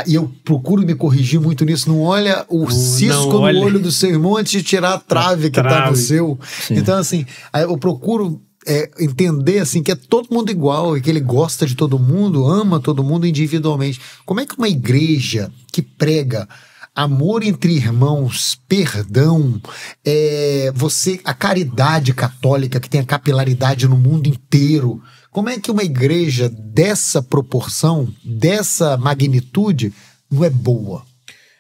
S4: e eu procuro me corrigir muito nisso, não olha o cisco no olho do seu irmão antes de tirar a trave que está no seu. Sim. Então assim, eu procuro entender assim, que é todo mundo igual e que ele gosta de todo mundo, ama todo mundo individualmente. Como é que uma igreja que prega amor entre irmãos, perdão, a caridade católica que tem a capilaridade no mundo inteiro, como é que uma igreja dessa proporção, dessa magnitude, não é boa?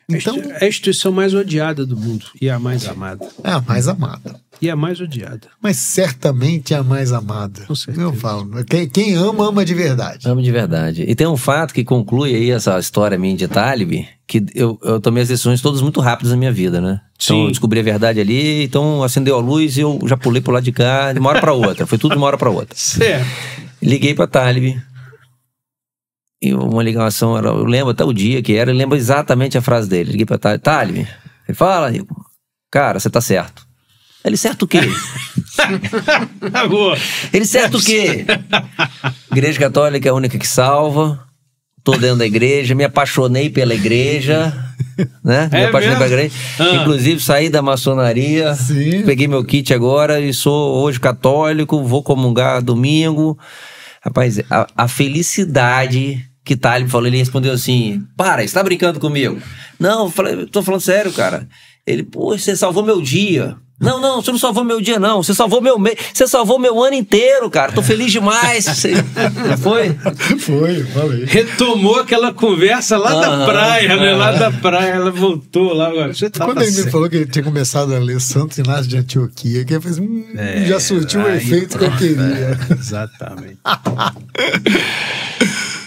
S4: Então,
S1: é a instituição mais odiada do mundo e a mais amada.
S4: É a mais amada.
S1: E a mais odiada.
S4: Mas certamente é a mais amada.
S1: Com certeza.
S4: Eu falo, quem ama, ama de verdade.
S3: Ama de verdade. E tem um fato que conclui aí essa história minha de Talib, que eu tomei as decisões todas muito rápidas na minha vida, né? Então
S1: Sim.
S3: eu descobri a verdade ali, então acendeu a luz e eu já pulei pro lado de cá, de uma hora pra outra. Foi tudo de uma hora pra outra.
S1: Certo.
S3: Liguei pra Talib. E uma ligação, eu lembro até o dia que era, eu lembro exatamente a frase dele. Liguei pra Talib. Talib, ele fala, cara, você tá certo. Ele certo o quê? Ele certo o quê? Igreja Católica é a única que salva. Tô dentro da igreja, me apaixonei pela igreja, né? Me apaixonei pela igreja. Inclusive saí da maçonaria.
S4: Sim.
S3: Peguei meu kit agora e sou hoje católico, vou comungar domingo. Rapaz, a felicidade que Talib falou, ele respondeu assim: para, você tá brincando comigo? Não, eu falei, tô falando sério, cara. Ele, pô, você salvou meu dia. Não, você não salvou meu dia, não. Você salvou meu mês. Você salvou meu ano inteiro, cara. Tô feliz demais. Não foi?
S4: Foi, falei.
S1: Retomou aquela conversa lá da praia, né? Lá da praia, ela voltou lá. Agora.
S4: Quando ele me falou que ele tinha começado a ler Santo Inácio de Antioquia, que eu falei, já surtiu o efeito que eu queria.
S1: Exatamente.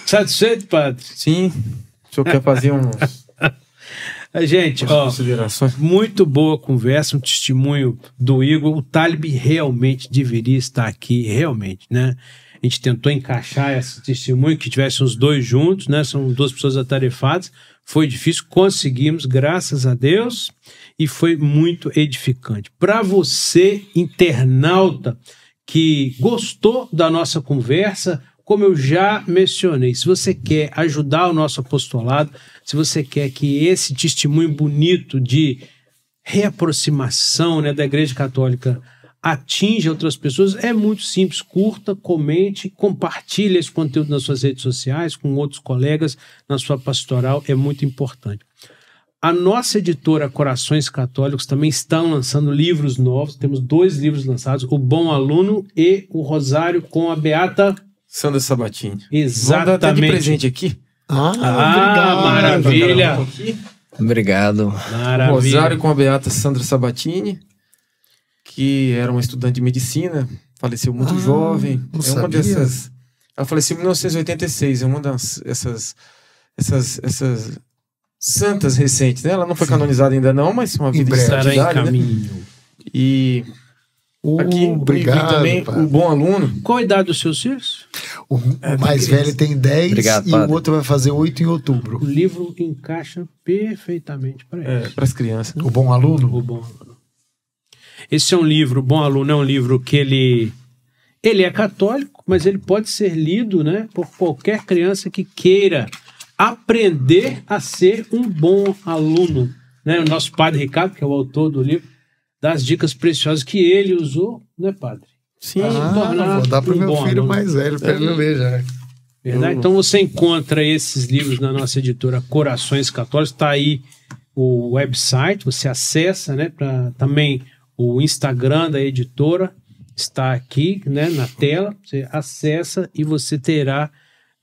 S1: Satisfeito, padre?
S2: Sim. O senhor quer fazer
S1: Gente,
S2: considerações?
S1: Muito boa conversa, um testemunho do Igor. O Talib realmente deveria estar aqui, realmente, né? A gente tentou encaixar esse testemunho, que tivesse os dois juntos, né? São duas pessoas atarefadas. Foi difícil, conseguimos, graças a Deus, e foi muito edificante. Para você, internauta, que gostou da nossa conversa, como eu já mencionei, se você quer ajudar o nosso apostolado, se você quer que esse testemunho bonito de reaproximação, né, da Igreja Católica atinja outras pessoas, é muito simples. Curta, comente, compartilhe esse conteúdo nas suas redes sociais, com outros colegas, na sua pastoral, é muito importante. A nossa editora Corações Católicos também estão lançando livros novos, temos 2 livros lançados, O Bom Aluno e O Rosário com a Beata
S2: Sandra Sabatini.
S1: Exatamente.
S2: Vamos dar até de presente aqui.
S1: Obrigado. Maravilha.
S3: Obrigado.
S1: Maravilha.
S2: Rosário com a Beata Sandra Sabatini, que era uma estudante de medicina, faleceu muito jovem. É uma dessas. Ela faleceu em 1986, é uma dessas santas recentes, né? Ela não foi canonizada ainda não, mas uma vida de santidade,
S1: estará em caminho.
S2: Né? E aqui
S4: obrigado,
S2: também
S4: padre.
S2: O Bom Aluno.
S1: Qual a idade dos seus filhos?
S4: O mais velho tem 10
S3: Obrigado,
S4: e
S3: padre.
S4: o outro vai fazer 8 em outubro.
S1: O livro encaixa perfeitamente para isso.
S2: Para as crianças. Né?
S4: O Bom Aluno?
S1: O Bom Aluno. Esse é um livro, o Bom Aluno é um livro que ele Ele é católico, mas ele pode ser lido, né, por qualquer criança que queira aprender a ser um bom aluno. Né? O nosso padre Ricardo, que é o autor do livro, dá as dicas preciosas que ele usou, né, padre?
S2: Sim.
S4: Vou dar pro meu filho mais velho, para ele ver já.
S1: Verdade? Então você encontra esses livros na nossa editora Corações Católicos, está aí o website, você acessa, né, também o Instagram da editora, está aqui, né, na tela, você acessa e você terá,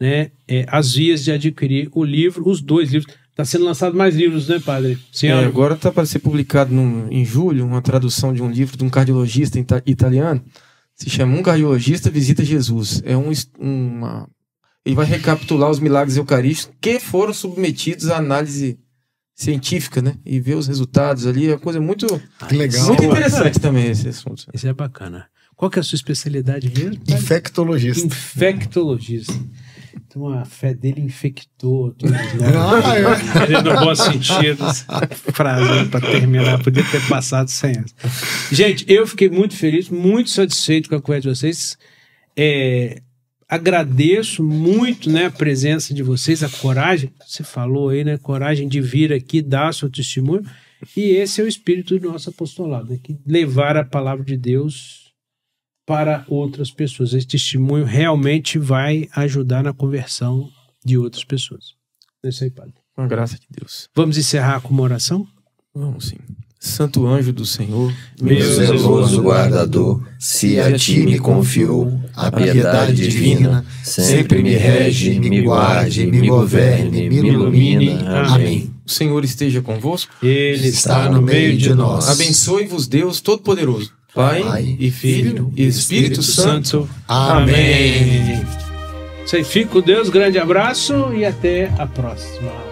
S1: né, as vias de adquirir o livro, os 2 livros. Está sendo lançado mais livros, né, padre?
S2: Agora está para ser publicado em julho uma tradução de um livro de um cardiologista italiano, se chama Um Cardiologista Visita Jesus. Ele vai recapitular os milagres eucarísticos que foram submetidos à análise científica, né? E ver os resultados ali, é uma coisa muito,
S4: legal.
S2: Muito interessante também esse assunto.
S1: Isso é bacana. Qual que é a sua especialidade mesmo?
S4: Infectologista.
S1: Infectologista. Então a fé dele infectou todos nós. No bom sentido. Frase para terminar, podia ter passado sem essa. Gente, eu fiquei muito feliz, muito satisfeito com a conversa de vocês. Agradeço muito, né, a presença de vocês, a coragem, você falou aí, né, coragem de vir aqui, dar seu testemunho, e esse é o espírito do nosso apostolado, né, que levar a palavra de Deus para outras pessoas. Esse testemunho realmente vai ajudar na conversão de outras pessoas. É isso aí, padre.
S2: Com a graça de Deus.
S1: Vamos encerrar com uma oração?
S2: Vamos sim. Santo anjo do Senhor,
S3: meu zeloso guardador, se a ti me confiou a piedade divina, sempre me rege, me guarde, me governe, me ilumine. Amém.
S2: O Senhor esteja convosco.
S1: Ele está no meio de nós.
S2: Abençoe-vos Deus Todo-Poderoso, Pai e Filho e Espírito Santo.
S1: Amém. Isso aí, fica com Deus, grande abraço e até a próxima.